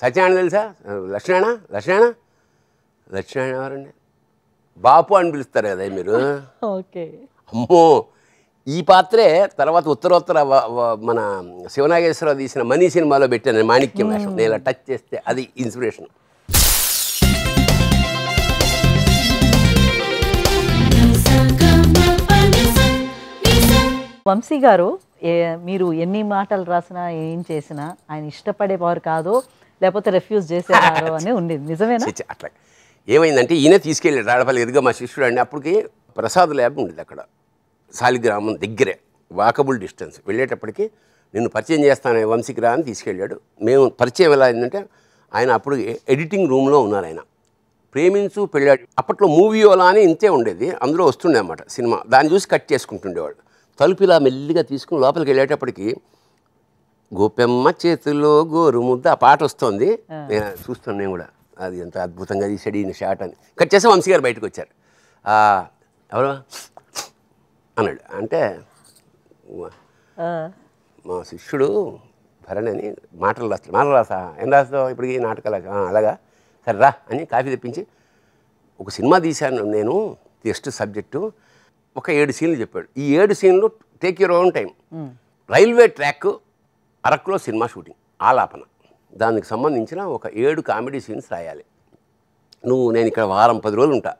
సత్యనారాయణ తెలుసా? లక్ష్మణ ఎవరండి? బాపు అని పిలుస్తారు కదా మీరు. ఓకే. అమ్మో, ఈ పాత్రే తర్వాత ఉత్తరోత్తర మన శివనాగేశ్వరరావు తీసిన మనీ సినిమాలో పెట్టాను మాణిక్యం వేషం. నేను ఇలా టచ్ చేస్తే అది ఇన్స్పిరేషన్. వంశీ గారు మీరు ఎన్ని మాటలు రాసినా ఏం చేసినా ఆయన ఇష్టపడేవారు కాదు, లేకపోతే రెఫ్యూజ్ చేసేవారు అని ఉండేది, నిజమేనా? అట్లా ఏమైందంటే ఈయన తీసుకెళ్ళాడు రాడపల్లి ఎదురుగా మా శిష్యుడు అండి. అప్పటికి ప్రసాద్ ల్యాబ్ ఉండేది అక్కడ శాలిగ్రామం దగ్గరే, వాకబుల్ డిస్టెన్స్. వెళ్ళేటప్పటికి నిన్ను పరిచయం చేస్తాను వంశీకి రా అని తీసుకెళ్ళాడు. మేము పరిచయం ఎలా అయిందంటే ఆయన అప్పుడు ఎడిటింగ్ రూమ్లో ఉన్నారు. ఆయన ప్రేమించు పెళ్ళాడు. అప్పట్లో మూవీ ఓలా అని ఇంతే ఉండేది, అందులో వస్తుండే అన్నమాట సినిమా. దాన్ని చూసి కట్ చేసుకుంటుండేవాడు. తలుపు ఇలా మెల్లిగా తీసుకుని లోపలికి వెళ్ళేటప్పటికి గోపెమ్మ చేతిలో గోరు ముద్ద ఆ పాట వస్తుంది. నేను చూస్తాను, నేను కూడా అది ఎంత అద్భుతంగా తీసాడు ఈయన షాట్ అని. కట్ చేస్తే వంశీ గారు బయటకు వచ్చారు. ఎవరు అన్నాడు. అంటే మా శిష్యుడు భరణి అని మాటలు రాస్తా ఏం రాస్తావు ఇప్పటికి నాటకాలు అలాగా సరే రా అని కాఫీ తెప్పించి ఒక సినిమా తీశాను నేను, టెస్ట్ సబ్జెక్టు. ఒక 7 సీన్లు చెప్పాడు. ఈ 7 సీన్లు take your own time. Railway track అరకులో సినిమా షూటింగ్ ఆలాపన, దానికి సంబంధించిన ఒక 7 కామెడీ సీన్స్ రాయాలి. నేను ఇక్కడ వారం 10 రోజులు ఉంటా,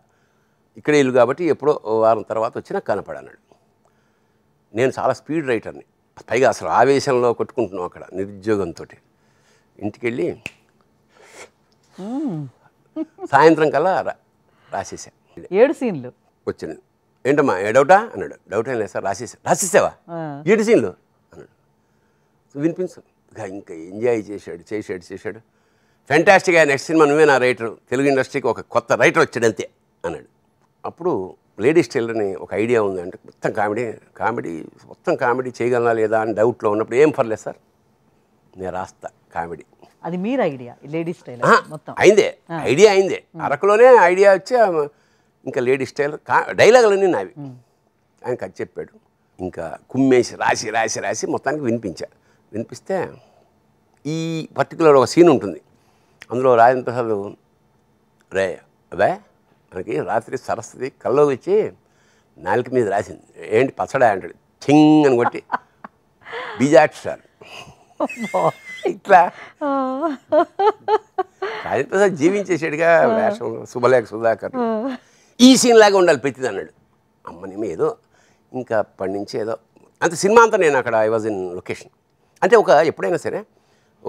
ఇక్కడే ఇల్లు కాబట్టి ఎప్పుడో వారం తర్వాత వచ్చినా కనపడన్నాడు. నేను చాలా స్పీడ్ రైటర్ని, పైగా అసలు ఆవేశంలో కొట్టుకుంటున్నాం అక్కడ నిరుద్యోగంతో. ఇంటికి వెళ్ళి సాయంత్రం కల్లా రాసేసా 7 సీన్లు వచ్చింది. ఏంటమ్మా డౌటా అన్నాడు. డౌట్ ఏం లేదు సార్, రాసేసావా 7 సీన్లు అన్నాడు. వినిపించు ఇంకా ఎంజాయ్ చేశాడు. ఫ్యాంటాస్టిక్గా నెక్స్ట్ సినిమా నువ్వే నా రైటర్, తెలుగు ఇండస్ట్రీకి ఒక కొత్త రైటర్ వచ్చాడు అంతే అన్నాడు. అప్పుడు లేడీస్ టైలర్ అని ఒక ఐడియా ఉంది. అంటే మొత్తం కామెడీ చేయగలనా లేదా అని డౌట్లో ఉన్నప్పుడు ఏం పర్లేదు సార్ నేను రాస్తా కామెడీ. అది మీరు ఐడియా లేడీస్ టైలర్ మొత్తం ఐడియా అయిందే. అరకులోనే ఐడియా వచ్చి ఇంకా లేడీస్ టైలర్ డైలాగులన్నీ నావి. ఆయన కథ చెప్పాడు. ఇంకా కుమ్మేసి రాసి మొత్తానికి వినిపిస్తే ఈ పర్టికులర్ ఒక సీన్ ఉంటుంది. అందులో రాజేంద్ర ప్రసాద్ అదే మనకి రాత్రి సరస్వతి కల్లో వచ్చి నాలుక మీద రాసింది. ఏంటి పచ్చడా అంటాడు. చింగ్ అని కొట్టి బీజాక్ష సార్ ఇట్లా రాజేంద్ర ప్రసాద్ జీవించేసాడుగా వేషం. శుభలేఖ సుధాకర్ ఈ సీన్ లాగా ఉండాలి ప్రతిది అన్నాడు. అమ్మనేమో ఏదో ఇంకా అప్పటి నుంచి ఏదో అంత సినిమా అంతా నేను అక్కడ ఐ వాజ్ ఇన్ లొకేషన్. అంటే ఎప్పుడైనా సరే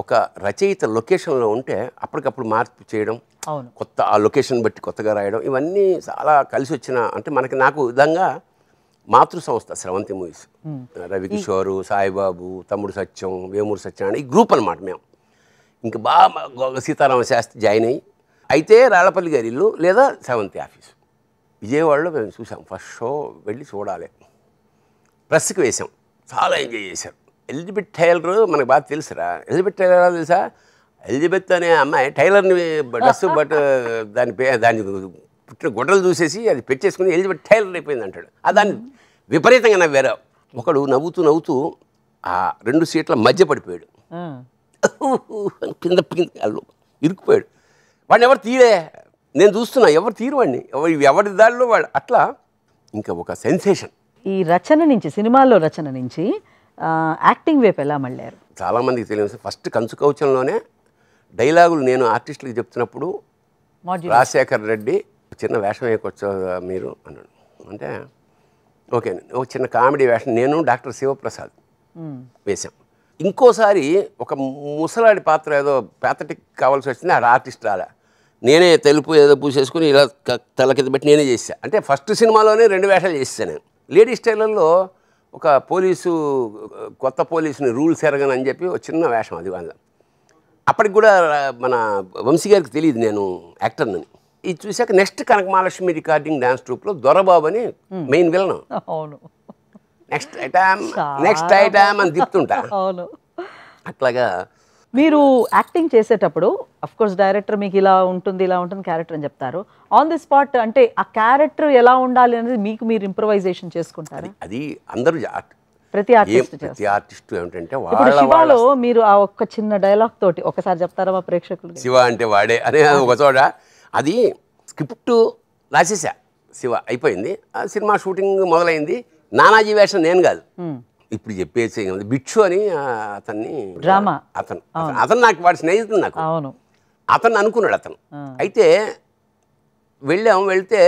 ఒక రచయిత లొకేషన్లో ఉంటే అప్పటికప్పుడు మార్పు చేయడం, కొత్త ఆ లొకేషన్ బట్టి కొత్తగా రాయడం, ఇవన్నీ చాలా కలిసి వచ్చిన. అంటే నాకు విధంగా మాతృ సంస్థ స్రవంతి మూవీస్, రవికిషోరు, సాయిబాబు, తమ్ముడు సత్యం, వేమూరు సత్యం అని ఈ గ్రూప్ అనమాట. మేము ఇంకా బాగా సీతారామ శాస్త్రి జాయిన్ అయితే రాళ్ళపల్లి గారి ఇల్లు లేదా స్రవంతి ఆఫీసు విజయవాడలో మేము చూసాం. ఫస్ట్ షో వెళ్ళి చూడాలి. ప్రెస్కి వేసాం, చాలా ఎంజాయ్ చేశారు. ఎలిజబెత్ టైలర్ మనకు బాగా తెలుసురా. ఎలిజబెత్ టైలర్ తెలుసా? ఎలిజబెత్ అనే అమ్మాయి టైలర్ని డ్రెస్ దాని పుట్టిన గుడ్డలు చూసేసి అది పెట్టేసుకుని ఎలిజబెత్ టైలర్ అయిపోయింది అంటాడు. దాన్ని విపరీతంగా నవ్వారు. ఒకడు నవ్వుతూ ఆ 2 సీట్ల మధ్య పడిపోయాడు. కింద ఇరుక్కుపోయాడు. వాడిని ఎవరు తీరే, నేను చూస్తున్నా ఎవరు తీరు వాడిని, ఎవరి దారిలో వాడు. అట్లా ఇంకా ఒక సెన్సేషన్. ఈ రచన నుంచి, సినిమాల్లో రచన నుంచి యాక్టింగ్ వైపు ఎలా మళ్ళారు? చాలామందికి తెలియదు. ఫస్ట్ కంచు కౌచంలోనే డైలాగులు నేను ఆర్టిస్టులకి చెప్తున్నప్పుడు రాజశేఖర్ రెడ్డి చిన్న వేషం వేయకొచ్చా మీరు అన్నాడు. అంటే ఓకే, ఒక చిన్న కామెడీ వేషం నేను డాక్టర్ శివప్రసాద్ వేశాం. ఇంకోసారి ఒక ముసలాడి పాత్ర ఏదో ప్యాథటిక్ కావాల్సి వచ్చింది. ఆ ఆర్టిస్ట్ రాలే, నేనే తెలుపు ఏదో పూసేసుకుని ఇలా తల కింద పెట్టి నేనే చేసా. అంటే ఫస్ట్ సినిమాలోనే 2 వేషాలు చేసాను నేను. లేడీస్ టైలర్లో ఒక కొత్త పోలీసుని రూల్స్ ఎరగనని చెప్పి ఒక చిన్న వేషం అది. వాళ్ళ అప్పటికి కూడా మన వంశీ గారికి తెలియదు నేను యాక్టర్నని. ఇది చూశాక నెక్స్ట్ కనకమహాలక్ష్మి రికార్డింగ్ డ్యాన్స్ ట్రూప్లో దొరబాబు అని మెయిన్ విలను. నెక్స్ట్ ఐటమ్ అని తిప్పుతుంటా. అట్లాగా మీరు యాక్టింగ్ చేసేటప్పుడు అఫ్ కోర్స్ డైరెక్టర్ మీకు ఇలా ఉంటుంది క్యారెక్టర్ అని చెప్తారు. ఆన్ ది స్పాట్ అంటే ఆ క్యారెక్టర్ ఎలా ఉండాలి అనేది మీరు ఇంప్రొవైజేషన్ చేసుకుంటారు. అది అందరూ ప్రతి ఆర్టిస్ట్ ఏమిటంటే శివాలో మీరు ఆ ఒక్క చిన్న డైలాగ్ తోటి ఒకసారి చెప్తారా మా ప్రేక్షకులు? శివ అంటే వాడే అనే ఒక చోట అది స్క్రిప్ట్ రాసేసా. శివ అయిపోయింది, సినిమా షూటింగ్ మొదలైంది. నానాజీ వేషం నేను కాదు, ఇప్పుడు చెప్పేసి బిచ్చు అని అతన్ని డ్రామా అతను నాకు వాడి స్నేహితుడు, నాకు అతను అనుకున్నాడు. అతను అయితే వెళ్తే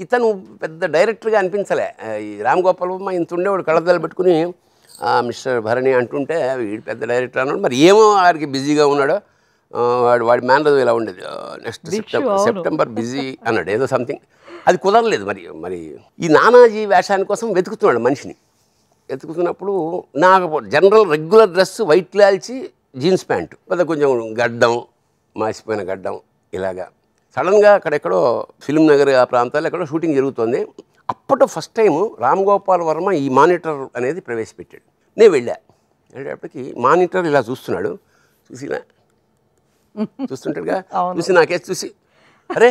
ఇతను పెద్ద డైరెక్టర్గా అనిపించలే. ఈ రామ్ గోపాల్ వర్మ ఇంత ఉండేవాడు, కళ్ళద్దాలు పెట్టుకుని మిస్టర్ భరణి అంటుంటే వీడు పెద్ద డైరెక్టర్ అన్నాడు. మరి ఏమో వాడికి బిజీగా ఉన్నాడో, వాడి మేనర్ ఇలా ఉండేది, నెక్స్ట్ సెప్టెంబర్ బిజీ అన్నాడు ఏదో సంథింగ్. అది కుదరలేదు. మరి ఈ నానాజీ వేషాని కోసం వెతుకుతున్నాడు మనిషిని. వెతుకుతున్నప్పుడు నాకు జనరల్ రెగ్యులర్ డ్రెస్ వైట్ లాల్చి జీన్స్ ప్యాంటు, కొంచెం గడ్డం, మాసిపోయిన గడ్డం, ఇలాగా. సడన్గా అక్కడెక్కడో ఫిల్మ్ నగర్ ఆ ప్రాంతాల్లో ఎక్కడో షూటింగ్ జరుగుతుంది. అప్పట్లో ఫస్ట్ టైము రామ్ గోపాల్ వర్మ ఈ మానిటర్ అనేది ప్రవేశపెట్టాడు. నేను వెళ్ళేటప్పటికి మానిటర్ ఇలా చూస్తున్నాడు. చూస్తుంటాడుగా, చూసి నాకేసి చూసి, అరే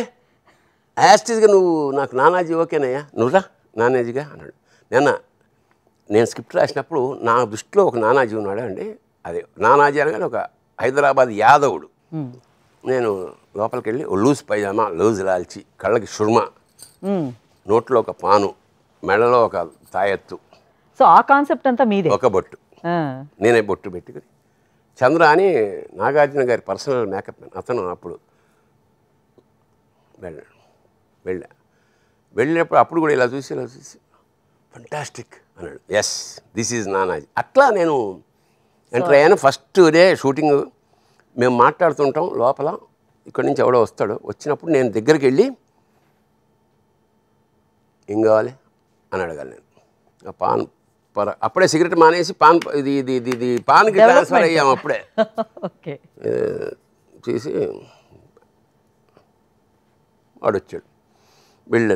యాస్టీస్గా నువ్వు నాకు నానాజీ ఓకేనయ్యా, నువ్వురా నానాజీగా అన్నాడు. నేను స్క్రిప్ట్ రాసినప్పుడు నా దృష్టిలో ఒక నానాజీ ఉన్నాడు అండి. అదే నానాజీ అనగానే ఒక హైదరాబాద్ యాదవుడు. నేను లోపలికి వెళ్ళి లూజ్ పైజామా, లూజ్ లాల్చి, కళ్ళకి షుర్మా, నోట్లో ఒక పాను, మెడలో ఒక తాయెత్తు. సో ఆ కాన్సెప్ట్ అంతా మీదే. ఒక బొట్టు, నేనే బొట్టు పెట్టుకుని, చంద్ర అని నాగార్జున గారి పర్సనల్ మేకప్ మ్యాన్ అతను. అప్పుడు వెళ్ళినప్పుడు అప్పుడు కూడా ఇలా చూసి ఫంటాస్టిక్ అన్నాడు. Yes, this is Nanaji. అట్లా నేను ఎంటర్ అయ్యాను. ఫస్ట్ డే షూటింగ్ మేము మాట్లాడుతుంటాం లోపల, ఇక్కడి నుంచి ఎవడో వస్తాడు. వచ్చినప్పుడు నేను దగ్గరికి వెళ్ళి ఏం కావాలి అని అడగాలి. నేను పాన్ అప్పుడే సిగరెట్ మానేసి ఇది పాన్కి ట్రాన్స్ఫర్ అయ్యాము అప్పుడే. చేసి వాడు వచ్చాడు.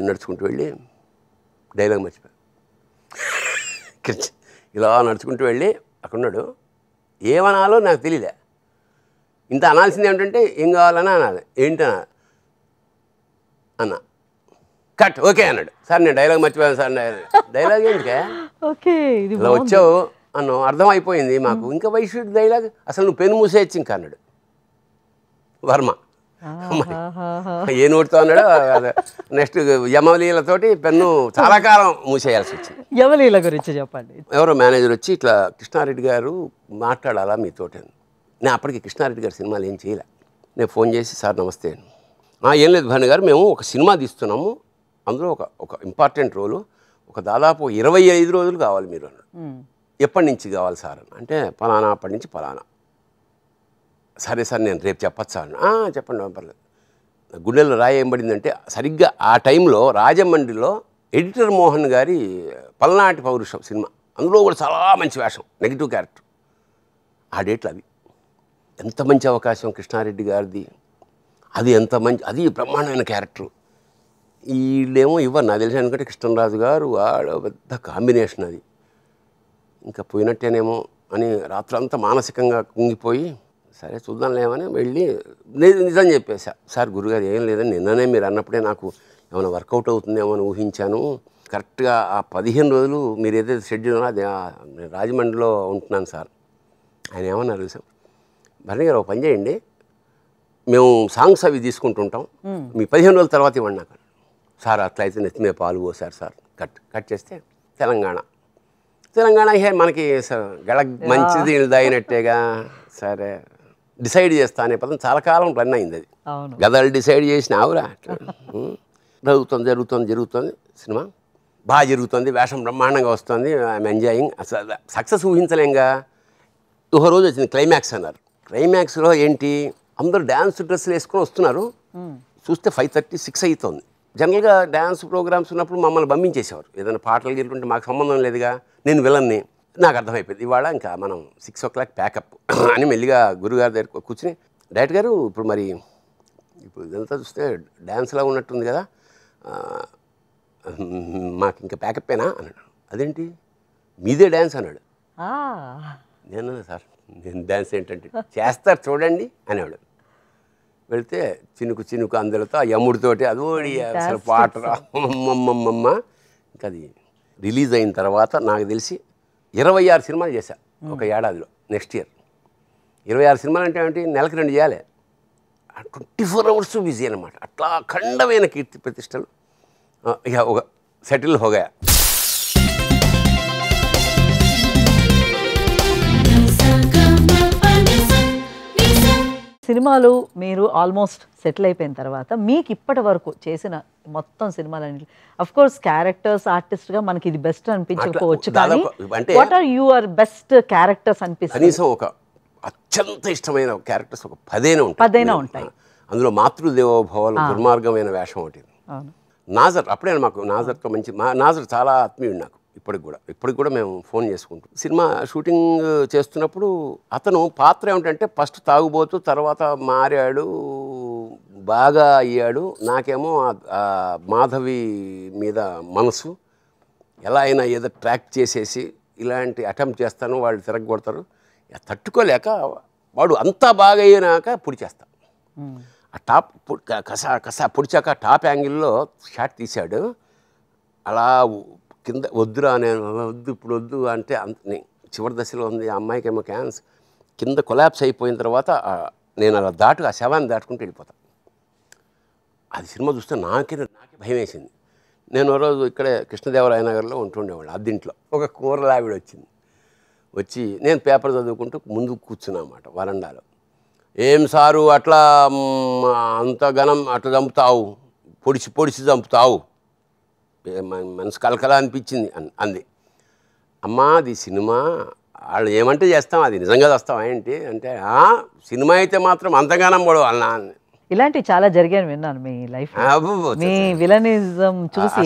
నడుచుకుంటూ వెళ్ళి డైలాగ్ మర్చిపోయాడు. ఇలా నడుచుకుంటూ వెళ్ళి అక్కడున్నాడు. ఏమనాలో నాకు తెలియలే. ఇంత అనాల్సింది ఏమిటంటే ఏం కావాలని అనాలి. ఏంటన్నా అన్న కట్ ఓకే అన్నాడు. సార్ నేను డైలాగ్ మర్చిపోయాను సార్. డైలాగ్ ఏంటికే ఇలా వచ్చావు అన్నావు, అర్థమైపోయింది మాకు. ఇంకా వై షుడ్ డైలాగ్, అసలు నువ్వు పెన్ను మూసేయచ్చు ఇంకా అన్నాడు వర్మ. ఏ నోటితో అన్నాడు. నెక్స్ట్ యమలీలతోటి పెన్ను చాలా కాలం మూసేయాల్సి వచ్చింది. యమలీల గురించి చెప్పండి. ఎవరో మేనేజర్ వచ్చి ఇట్లా కృష్ణారెడ్డి గారు మాట్లాడాలా మీతోటి. నేను అప్పటికి కృష్ణారెడ్డి గారి సినిమాలు ఏం చేయలే. నేను ఫోన్ చేసి సార్ నమస్తే, ఏం లేదు భరణి గారు, మేము ఒక సినిమా తీస్తున్నాము, అందులో ఒక ఇంపార్టెంట్ రోలు, ఒక దాదాపు 25 రోజులు కావాలి మీరు అన్నాడు. ఎప్పటి నుంచి కావాలి సార్ అంటే పలానా, అప్పటి నుంచి పలానా. సరే సార్ నేను రేపు చెప్పచ్చు సార్. చెప్పండి పర్లేదు. గుండెల్లో రాయి ఏం పడిందంటే సరిగ్గా ఆ టైంలో రాజమండ్రిలో ఎడిటర్ మోహన్ గారి పల్నాటి పౌరుషం సినిమా, అందులో కూడా చాలా మంచి వేషం, నెగిటివ్ క్యారెక్టర్. ఆ డేట్లు అవి. ఎంత మంచి అవకాశం కృష్ణారెడ్డి గారిది, అది ఎంత మంచి, అది బ్రహ్మాండమైన క్యారెక్టర్. వీళ్ళేమో ఇవ్వరు నాకు తెలిసి, ఎందుకంటే కృష్ణరాజు గారు వాడు పెద్ద కాంబినేషన్. అది ఇంకా పోయినట్టేనేమో అని రాత్రంతా మానసికంగా కుంగిపోయి సరే చూద్దాంలేమని వెళ్ళి నిజం చెప్పేసా. సార్ గురుగారు ఏం లేదని నిన్ననే మీరు అన్నప్పుడే నాకు ఏమైనా వర్కౌట్ అవుతుందేమో అని ఊహించాను. కరెక్ట్గా ఆ 15 రోజులు మీరు ఏదైతే షెడ్యూల్ అది నేను రాజమండ్రిలో ఉంటున్నాను సార్. ఆయన ఏమన్నారు తెలుసా, భరణి గారు ఒక పని చేయండి, మేము సాంగ్స్ అవి తీసుకుంటుంటాం, మీ 15 రోజుల తర్వాత ఇవ్వండి నాకు. సార్ అట్లా అయితే నెత్తి మీద పాలు పోసారు సార్. కట్ చేస్తే తెలంగాణ మనకి గడ మంచిది దాయినట్టేగా. సరే డిసైడ్ చేస్తా అనే పదం చాలా కాలం రన్ అయింది. అది గదలు డిసైడ్ చేసినావురా. జరుగుతుంది సినిమా బాగా జరుగుతుంది, వేషం బ్రహ్మాండంగా వస్తుంది, ఐఎమ్ ఎంజాయింగ్. అసలు సక్సెస్ ఊహించలేంగా. ఒక రోజు వచ్చింది క్లైమాక్స్ అన్నారు. క్లైమాక్స్లో ఏంటి, అందరూ డ్యాన్స్ డ్రెస్సులు వేసుకొని వస్తున్నారు. చూస్తే 5:30, 6 అవుతుంది. జనరల్గా డ్యాన్స్ ప్రోగ్రామ్స్ ఉన్నప్పుడు మమ్మల్ని పంపించేసేవారు. ఏదైనా పాటలు గెలుకుంటే మాకు సంబంధం లేదుగా, నేను విలన్ని. నాకు అర్థమైపోయింది ఇవాళ ఇంకా మనం 6 o'clock ప్యాకప్ అని మెల్లిగా గురుగారి దగ్గర కూర్చుని, డైరెక్టర్ గారు ఇప్పుడు ఇదంతా చూస్తే డ్యాన్స్లా ఉన్నట్టుంది కదా, మాకు ఇంకా ప్యాకప్పేనా అన్నాడు. అదేంటి మీదే డ్యాన్స్ అన్నాడు. నేను సార్ నేను డ్యాన్స్ ఏంటంటే చేస్తారు చూడండి అనేవాడు. వెళితే చినుకు అందరితో ఆ యముడితోటి అదోడి అసలు పాట అమ్మమ్మ. ఇంకా అది రిలీజ్ అయిన తర్వాత నాకు తెలిసి 26 సినిమాలు చేశా ఒక ఏడాదిలో. నెక్స్ట్ ఇయర్ 26 సినిమాలు అంటే ఏంటి, నెలకు 2 చేయాలి. 24 hours బిజీ అనమాట. అట్లా అఖండమైన కీర్తి ప్రతిష్టలు. ఇక ఒక సెటిల్ హోగా. సినిమాలు మీరు ఆల్మోస్ట్ సెటిల్ అయిపోయిన తర్వాత మీకు ఇప్పటి వరకు చేసిన మొత్తం సినిమాలన్నిటి అఫ్ కోర్స్ క్యారెక్టర్స్ ఆర్టిస్ట్గా మనకి ఇది బెస్ట్ అనిపించకపోవచ్చు, కానీ what are your best characters అనిపిస్తుంది? కనీసం ఒక అత్యంత ఇష్టమైన క్యారెక్టర్స్ ఒక 10 ఉంటాయి. అందులో మాతృదేవోభవలో దుర్మార్గమైన వేషం ఒకటి. నాజర్, అప్పుడే మాకు నాజర్తో మంచి నాజర్ చాలా ఆత్మీయుడు నాకు ఇప్పటికి కూడా మేము ఫోన్ చేసుకుంటాం. సినిమా షూటింగ్ చేస్తున్నప్పుడు అతను పాత్ర ఏమిటంటే ఫస్ట్ తాగుబోతూ తర్వాత మారాడు, బాగా అయ్యాడు. నాకేమో మాధవి మీద మనసు, ఎలా అయినా ఏదో ట్రాక్ చేసేసి ఇలాంటి అటెంప్ట్ చేస్తాను, వాళ్ళు తిరగొడతారు, తట్టుకోలేక వాడు అంతా బాగా అయినాక పొడి చేస్తాను. ఆ టాప్ కసా పొడిచాక టాప్ యాంగిల్లో షాట్ తీశాడు. అలా కింద వద్దురా, నేను వద్దు ఇప్పుడు వద్దు అంటే చివరి దశలో ఉంది. ఆ అమ్మాయికి ఏమో క్యాన్సర్, కింద కొలాప్స్ అయిపోయిన తర్వాత నేను అలా ఆ శవాన్ని దాటుకుంటూ వెళ్ళిపోతాను. అది సినిమా చూస్తే నాకే భయం వేసింది. నేను ఓ రోజు ఇక్కడే కృష్ణదేవరాయ నగర్లో ఉంటుండేవాళ్ళు, అద్దింట్లో ఒక కూరలావిడ వచ్చి నేను పేపర్ చదువుకుంటూ ముందు కూర్చున్నా అన్నమాట వరండాలో. ఏం సారు అట్లా అంత ఘనం అట్లా చంపుతావు, పొడిచి చంపుతావు, మనసు కలకల అనిపించింది అంది. అమ్మా అది సినిమా, వాళ్ళు ఏమంటే చేస్తాం, అది నిజంగా చేస్తాం ఏంటి అంటే, సినిమా అయితే మాత్రం అంతగానం పడవు అన్నా. ఇలాంటివి చాలా జరిగాను విన్నాను మీ లైఫ్. మీ విలనిజం చూసి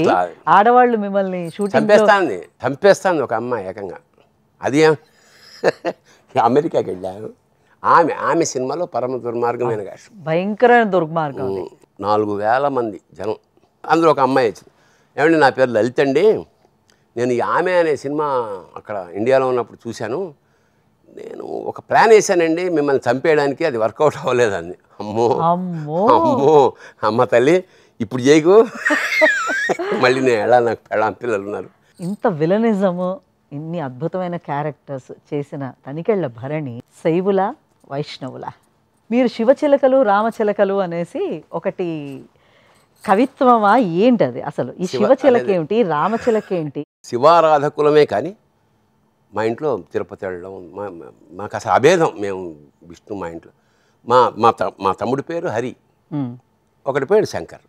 ఆడవాళ్ళు మిమ్మల్ని షూటింగ్ చంపేస్తాను ఒక అమ్మాయి ఏకంగా. అది అమెరికాకి వెళ్ళాను, ఆమె సినిమాలో పరమ దుర్మార్గమైన వేషం, భయంకరమైన దుర్మార్గం. 4,000 మంది జనం, అందులో ఒక అమ్మాయి వచ్చింది. ఏమండి నా పేరు లలిత్ అండి, నేను ఆమె అనే సినిమా అక్కడ ఇండియాలో ఉన్నప్పుడు చూశాను, నేను ఒక ప్లాన్ వేసానండి మిమ్మల్ని చంపేయడానికి, అది వర్కౌట్ అవ్వలేదండి. అమ్మో అమ్మ తల్లి ఇప్పుడు చేయకు, మళ్ళీ నేను ఎలా, నాకు పిల్లలు ఉన్నారు. ఇంత విలనిజము, ఇన్ని అద్భుతమైన క్యారెక్టర్స్ చేసిన తనికెళ్ళ భరణి శైవుల వైష్ణవుల. మీరు శివచిలకలు రామచిలకలు అనేసి ఒకటి కవిత్వమా ఏంటది అసలు? ఈ శివచిలక ఏమిటి, రామచిలక ఏంటి? శివారాధకులమే కానీ మా ఇంట్లో తిరుపతి వెళ్ళడం మాకు అసలు అభేదం. మేము విష్ణు, మా ఇంట్లో మా తమ్ముడి పేరు హరి, ఒకటి పేరు శంకర్,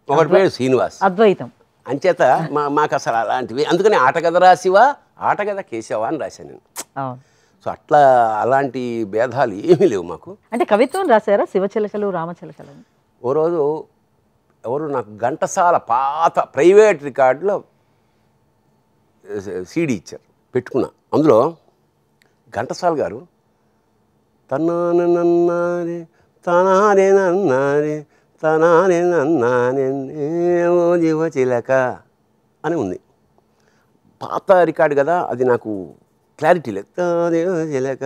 ఒకటి పేరు శ్రీనివాస్, అద్వైతం. అంచేత మాకు అసలు అలాంటివి, అందుకని ఆటగదరా శివ, ఆటగద కేశవ అని రాశాను నేను. సో అట్లా అలాంటి భేదాలు ఏమీ లేవు మాకు. అంటే కవిత్వం రాశారా శివచిలకలు రామచిలకలు? ఓ రోజు ఎవరు నాకు ఘంటసాల పాత ప్రైవేట్ రికార్డులో సీడీ ఇచ్చారు, పెట్టుకున్నా. అందులో ఘంటసాల గారు తనానే నన్నారే తనానే నన్నారే తనానే నన్నానే ఓ జీవచిలక అని ఉంది. పాత రికార్డు కదా, అది నాకు క్లారిటీ లేదు. చిలక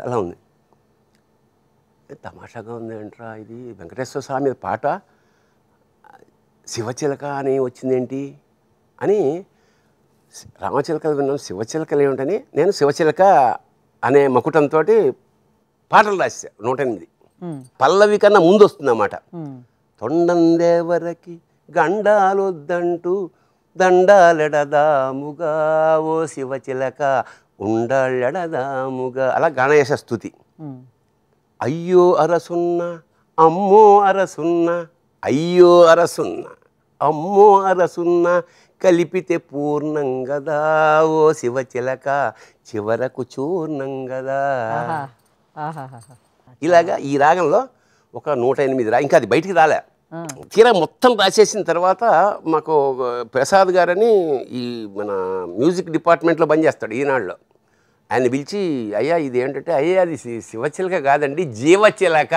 అలా ఉంది. తమాషాగా ఉంది అంటారా, ఇది వెంకటేశ్వర స్వామి పాట, శివచిలక అని వచ్చిందేంటి అని రామచిలకలు విన్నాను, శివచిలకలు ఏమిటని నేను శివచిలక అనే మకుటంతో పాటలు రాసా. 108 పల్లవి కన్నా ముందు వస్తుందన్నమాట. తొండందేవరకి గండాలొద్దంటూ దండాలెడదాముగా ఓ శివచిలక ఉండాలెడదాముగా, అలా గణేశ స్తుతి. అయ్యో అరసున్న అమ్మో అరసున్న, అయ్యో అరసున్న అమ్మో అరసున్న, కలిపితే పూర్ణం గదా ఓ శివచిలక చివరకు చూర్ణం గదా. ఇలాగా ఈ రాగంలో ఒక 108 ఇంకా అది బయటికి రాలే. తీరా మొత్తం రాసేసిన తర్వాత మాకు ప్రసాద్ గారని ఈ మన మ్యూజిక్ డిపార్ట్మెంట్లో పనిచేస్తాడు ఈనాడులో, ఆయన పిలిచి అయ్యా ఇది ఏంటంటే, అయ్యా అది శివచిలక కాదండి జీవచిలక,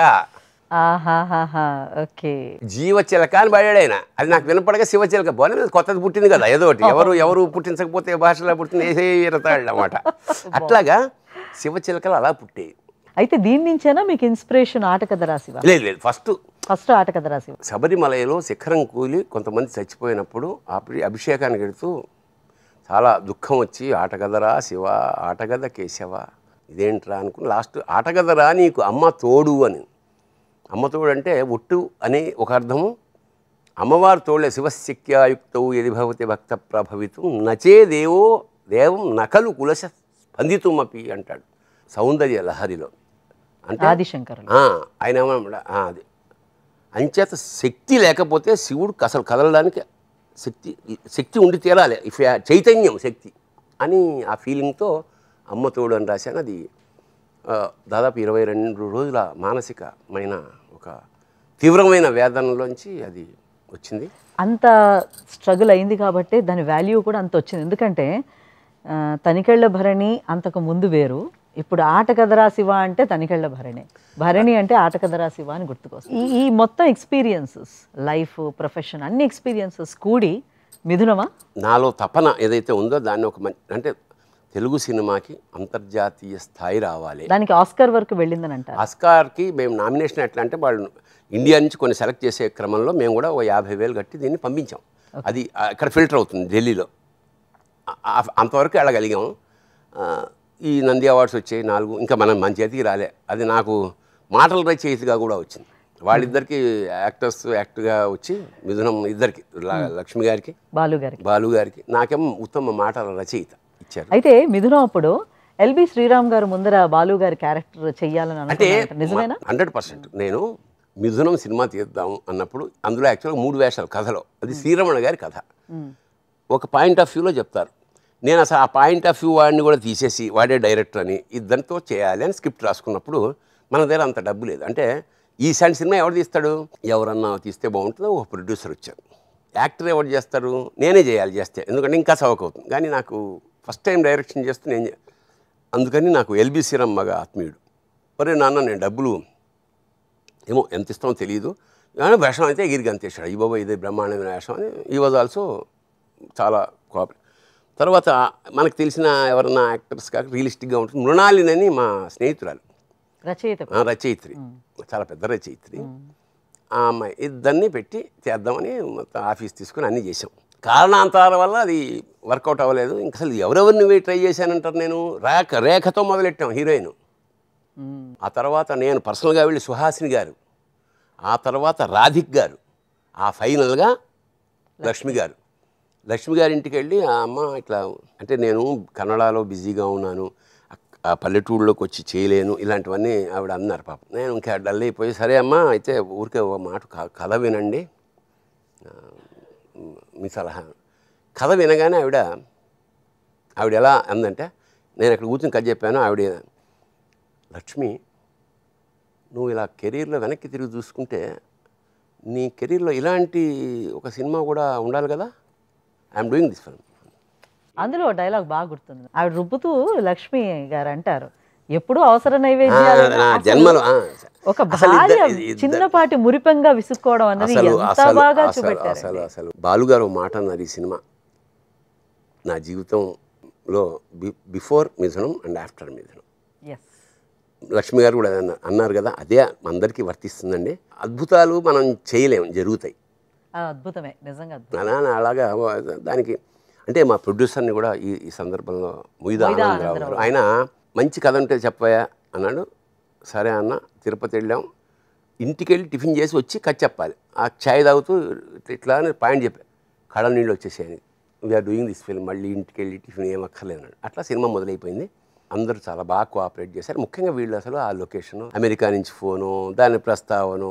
ఓకే జీవచిలక అని పాడాడు ఆయన. అది నాకు వినపడగా శివచిలక బాగా కొత్తది పుట్టింది కదా, ఏదో ఒకటి ఎవరు పుట్టించకపోతే భాషలో పుట్టింది ఏతాడు అన్నమాట. అట్లాగా శివచిలకలు అలా పుట్టాయి. అయితే దీని నుంచేనా మీకు ఇన్స్పిరేషన్ ఆటకథరా శివ? లేదు, ఫస్ట్ ఆటకథరా శివ. శబరిమలలో శిఖరం కూలి కొంతమంది చచ్చిపోయినప్పుడు అభిషేకానికి వెళుతూ చాలా దుఃఖం వచ్చి ఆటగదరా శివ ఆటగద కేశవ ఇదేంట్రా అనుకుని లాస్ట్ ఆటగదరా నీకు అమ్మ తోడు అని. అమ్మ తోడు అంటే ఒట్టు అని ఒక అర్థము. అమ్మవారు తోడే శివశక్త్యాయుక్తవు యది భవతి భక్త ప్రభవితం నచే దేవం నకలు కులశ స్పందితుమపి అంటాడు సౌందర్య లహరిలో. అంటే ఆదిశంకరులు ఆయన ఏమన్నా అది అంచేత శక్తి లేకపోతే శివుడు అసలు కదలడానికి శక్తి ఉండి తీరాలి, చైతన్యం శక్తి అని ఆ ఫీలింగ్తో అమ్మ తోడు అని రాశాను. అది దాదాపు 22 రోజుల మానసికమైన ఒక తీవ్రమైన వేదనలోంచి అది వచ్చింది. అంత స్ట్రగుల్ అయింది కాబట్టి దాని వాల్యూ కూడా అంత వచ్చింది. ఎందుకంటే తనికెళ్ళ భరణి అంతకు ముందు వేరు, ఇప్పుడు ఆటకథరా శివ అంటే తనికెళ్ళ భరణి అంటే ఆటకథరా శివ అని గుర్తుకొస్తుంది. ఈ మొత్తం ఎక్స్పీరియన్సెస్, లైఫ్, ప్రొఫెషన్, అన్ని ఎక్స్పీరియన్సెస్ కూడి మిథునమా? నాలో తపన ఏదైతే ఉందో దాన్ని ఒక అంటే తెలుగు సినిమాకి అంతర్జాతీయ స్థాయి రావాలి. దానికి ఆస్కార్ వరకు వెళ్ళిందని అంటారు. ఆస్కార్కి మేము నామినేషన్ ఎట్లా అంటే వాళ్ళు ఇండియా నుంచి కొన్ని సెలెక్ట్ చేసే క్రమంలో మేము కూడా ఓ 50,000 కట్టి దీన్ని పంపించాం. అది అక్కడ ఫిల్టర్ అవుతుంది ఢిల్లీలో, అంతవరకు వెళ్ళగలిగాము. ఈ నంది అవార్డ్స్ వచ్చాయి 4, ఇంకా మన చేతికి రాలే. అది నాకు మాటల రచయితగా కూడా వచ్చింది. వాళ్ళిద్దరికి యాక్ట్గా వచ్చి మిథునం ఇద్దరికి, లక్ష్మి గారికి బాలు గారికి, నాకేమో ఉత్తమ మాటల రచయిత ఇచ్చారు. అయితే మిథునం అప్పుడు ఎల్బి శ్రీరామ్ గారు ముందర బాలు గారి క్యారెక్టర్ చెయ్యాలని అంటే నిజమేనా? 100%. నేను మిథునం సినిమా తీద్దాం అన్నప్పుడు అందులో యాక్చువల్గా 3 వేషాలు కథలో. అది శ్రీరమణ గారి కథ. ఒక పాయింట్ ఆఫ్ వ్యూలో చెప్తారు. నేను అసలు ఆ పాయింట్ ఆఫ్ వ్యూ వాడిని కూడా తీసేసి వాడే డైరెక్టర్ అని ఇద్దరితో చేయాలి అని స్క్రిప్ట్ రాసుకున్నప్పుడు మన దగ్గర అంత డబ్బు లేదు. అంటే ఈ సాంటి సినిమా ఎవరు తీస్తాడు, ఎవరన్నా తీస్తే బాగుంటుందో ఒక ప్రొడ్యూసర్ వచ్చారు. యాక్టర్ ఎవరు చేస్తారు, నేనే చేస్తే, ఎందుకంటే ఇంకా సవకవుతుంది. కానీ నాకు ఫస్ట్ టైం డైరెక్షన్ చేస్తూ అందుకని నాకు ఎల్బి శ్రీరామ్ మగ ఆత్మీయుడు. మరి నాన్న నేను డబ్బులు ఏమో ఎంత ఇస్తామో తెలియదు, కానీ వేషం అయితే ఎగిరికి అంతేసాడు. ఈ బాబా ఇదే బ్రహ్మాండమైన వేషం అని. ఈ వాజ్ ఆల్సో చాలా కోఆపరేట్. తర్వాత మనకు తెలిసిన ఎవరన్నా యాక్టర్స్ కాక రియలిస్టిక్గా ఉంటుంది. మృణాలిని మా స్నేహితురాలు, రచయిత్రి, చాలా పెద్ద రచయిత్రి. ఆ అమ్మాయి ఇద్దరిని పెట్టి చేద్దామని మొత్తం ఆఫీస్ తీసుకుని అన్నీ చేసాం. కారణాంతరాల వల్ల అది వర్కౌట్ అవ్వలేదు. ఇంకా అసలు ఎవరెవరిని ట్రై చేశానంటారు. నేను రేఖతో మొదలెట్టాం హీరోయిన్. ఆ తర్వాత నేను పర్సనల్గా వెళ్ళి సుహాసిని గారు, ఆ తర్వాత రాధిక్ గారు, ఆ ఫైనల్గా లక్ష్మి గారి ఇంటికి వెళ్ళి ఆ అమ్మ ఇట్లా అంటే నేను కన్నడలో బిజీగా ఉన్నాను, ఆ పల్లెటూళ్ళలోకి వచ్చి చేయలేను, ఇలాంటివన్నీ ఆవిడ అన్నారు. పాపం నేను ఇంకా డల్ అయిపోయి, సరే అమ్మ అయితే ఊరికే ఒక మాట కథ వినండి, మీ సలహా. కథ వినగానే ఆవిడ ఎలా అందంటే, నేను అక్కడ కూర్చొని కథ చెప్పాను. ఆవిడ, లక్ష్మి నువ్వు ఇలా కెరీర్లో వెనక్కి తిరిగి చూసుకుంటే నీ కెరీర్లో ఇలాంటి ఒక సినిమా కూడా ఉండాలి కదా, ఐఎమ్ డూయింగ్ దిస్ ఫిల్మ్. అందులో డైలాగ్ బాగా గుర్తుంది. ఆవిడ రుబ్బుతూ లక్ష్మి గారు అంటారు, ఎప్పుడు అవసర నైవేద్యాలు, జన్మలో ఒక భార్య చిన్నపాటి మురిపంగా విసుక్కోవడం అన్నది ఎంత బాగా చూపెట్టారు. అసలు బాలుగారు మాట అన్నారు, ఈ సినిమా నా జీవితంలో బిఫోర్ మిథునం అండ్ ఆఫ్టర్ మిథునం. లక్ష్మి గారు కూడా అన్నారు కదా, అదే అందరికీ వర్తిస్తుందండి. అద్భుతాలు మనం చేయలేము, జరుగుతాయి. అద్భుతమే, నిజంగా అలాగా. దానికి అంటే మా ప్రొడ్యూసర్ని కూడా ఈ సందర్భంలో ముయిదా ఆనందరావు గారు, ఆయన మంచి కథ ఉంటే చెప్పాయా అన్నాడు. సరే అన్న, తిరుపతి వెళ్ళాం, ఇంటికి వెళ్ళి టిఫిన్ చేసి వచ్చి కథ చెప్పాలి. ఆ ఛాయ్ తాగుతూ ఇట్లా అని పాయింట్ చెప్పా, కళ్ళ నీళ్ళు వచ్చేసాయని. వీఆర్ డూయింగ్ దిస్ ఫిల్మ్, మళ్ళీ ఇంటికి వెళ్ళి టిఫిన్ ఏం అక్కర్లేదు అన్నాడు. అట్లా సినిమా మొదలైపోయింది. అందరూ చాలా బాగా కోఆపరేట్ చేశారు. ముఖ్యంగా వీళ్ళు అసలు ఆ లొకేషను, అమెరికా నుంచి ఫోను, దాని ప్రస్తావన,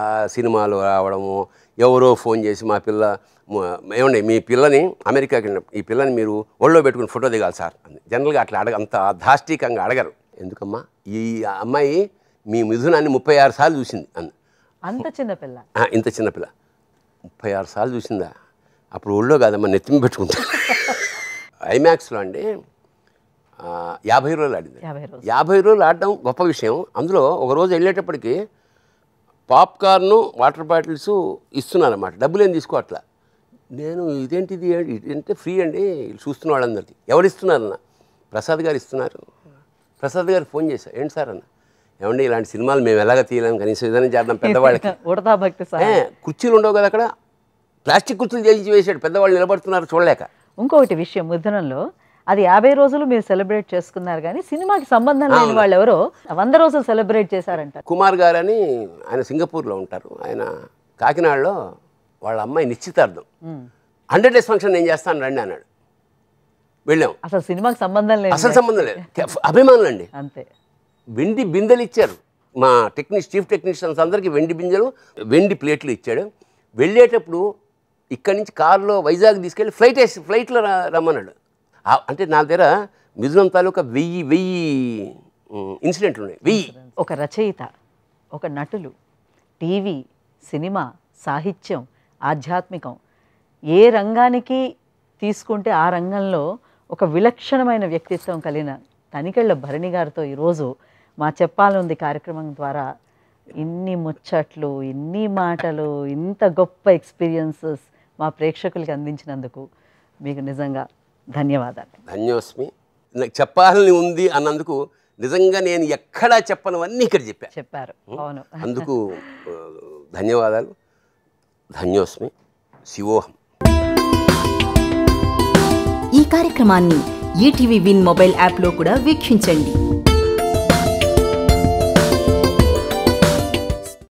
ఆ సినిమాలో రావడము, ఎవరో ఫోన్ చేసి మా పిల్ల ఏమండి మీ పిల్లని అమెరికాకి వెళ్ళినప్పుడు ఈ పిల్లని మీరు ఒళ్ళో పెట్టుకుని ఫోటో దిగాలి సార్ అని. జనరల్గా అట్లా అంత ధాష్టికంగా అడగరు. ఎందుకమ్మా ఈ అమ్మాయి మీ మిథునాన్ని 36 సార్లు చూసింది అంది. అంత చిన్నపిల్ల, ఇంత చిన్నపిల్ల 36 సార్లు చూసిందా? అప్పుడు ఒళ్ళో కాదమ్మా నెత్తిమి పెట్టుకుంటా. ఐమాక్స్లో అండి 50 రోజులు ఆడింది. 50 రోజులు ఆడడం గొప్ప విషయం. అందులో ఒకరోజు వెళ్ళేటప్పటికి పాప్కార్ను, వాటర్ బాటిల్స్ ఇస్తున్నారన్నమాట, డబ్బులు ఏం తీసుకోవట్లా. నేను ఇదేంటిది అంటే ఫ్రీ అండి చూస్తున్న వాళ్ళందరికీ. ఎవరు ఇస్తున్నారన్న? ప్రసాద్ గారు ఇస్తున్నారు. ప్రసాద్ గారు ఫోన్ చేశారు, ఏంటి సార్ అన్న, ఏమండి ఇలాంటి సినిమాలు మేము ఎలాగ తీయలేము, కనీసం ఏదైనా చేద్దాం పెద్దవాళ్ళకి. కుర్చీలు ఉండవు కదా అక్కడ, ప్లాస్టిక్ కుర్చీలు చేసి వేసాడు, పెద్దవాళ్ళు నిలబడుతున్నారు చూడలేక. ఇంకొకటి విషయం, మిథునంలో అది 50 రోజులు మీరు సెలబ్రేట్ చేసుకున్నారు, కానీ సినిమాకి సంబంధం లేని వాళ్ళు ఎవరో 100 రోజులు సెలబ్రేట్ చేశారంట. కుమార్ గారు అని ఆయన సింగపూర్లో ఉంటారు, ఆయన కాకినాడలో వాళ్ళ అమ్మాయి నిశ్చితార్థం, 100 days ఫంక్షన్ నేను చేస్తాను రండి అన్నాడు. వెళ్ళాం. అసలు సినిమాకి సంబంధం లేదు, అసలు సంబంధం లేదు, అభిమానులు అండి అంతే. వెండి బిందెలు ఇచ్చారు, మా చీఫ్ టెక్నీషియన్స్ అందరికీ వెండి బింజలు వెండి ప్లేట్లు ఇచ్చాడు. వెళ్ళేటప్పుడు ఇక్కడి నుంచి కారులో వైజాగ్ తీసుకెళ్ళి ఫ్లైట్లో రమ్మన్నాడు. అంటే నా దగ్గర మిజోరం తాలూకా 1000 ఇన్సిడెంట్లు ఉన్నాయి. 1000. ఒక రచయిత, ఒక నటులు, టీవీ, సినిమా, సాహిత్యం, ఆధ్యాత్మికం, ఏ రంగానికి తీసుకుంటే ఆ రంగంలో ఒక విలక్షణమైన వ్యక్తిత్వం కలిగిన తనికెళ్ళ భరణి గారితో ఈరోజు మా చెప్పాలనుంది కార్యక్రమం ద్వారా ఇన్ని ముచ్చట్లు, ఇన్ని మాటలు, ఇంత గొప్ప ఎక్స్పీరియన్సెస్ మా ప్రేక్షకులకి అందించినందుకు మీకు నిజంగా ధన్యవాదాలు. ధన్యోస్మి. నాకు చెప్పాలని ఉంది అన్నందుకు నిజంగా నేను ఎక్కడా చెప్పనవన్నీ ఇక్కడ చెప్పారు. అవును, అందుకు ధన్యవాదాలు. ధన్యోస్మి. శివోహం. ఈ కార్యక్రమాన్ని ఈటీవీ విన్ మొబైల్ యాప్లో కూడా వీక్షించండి.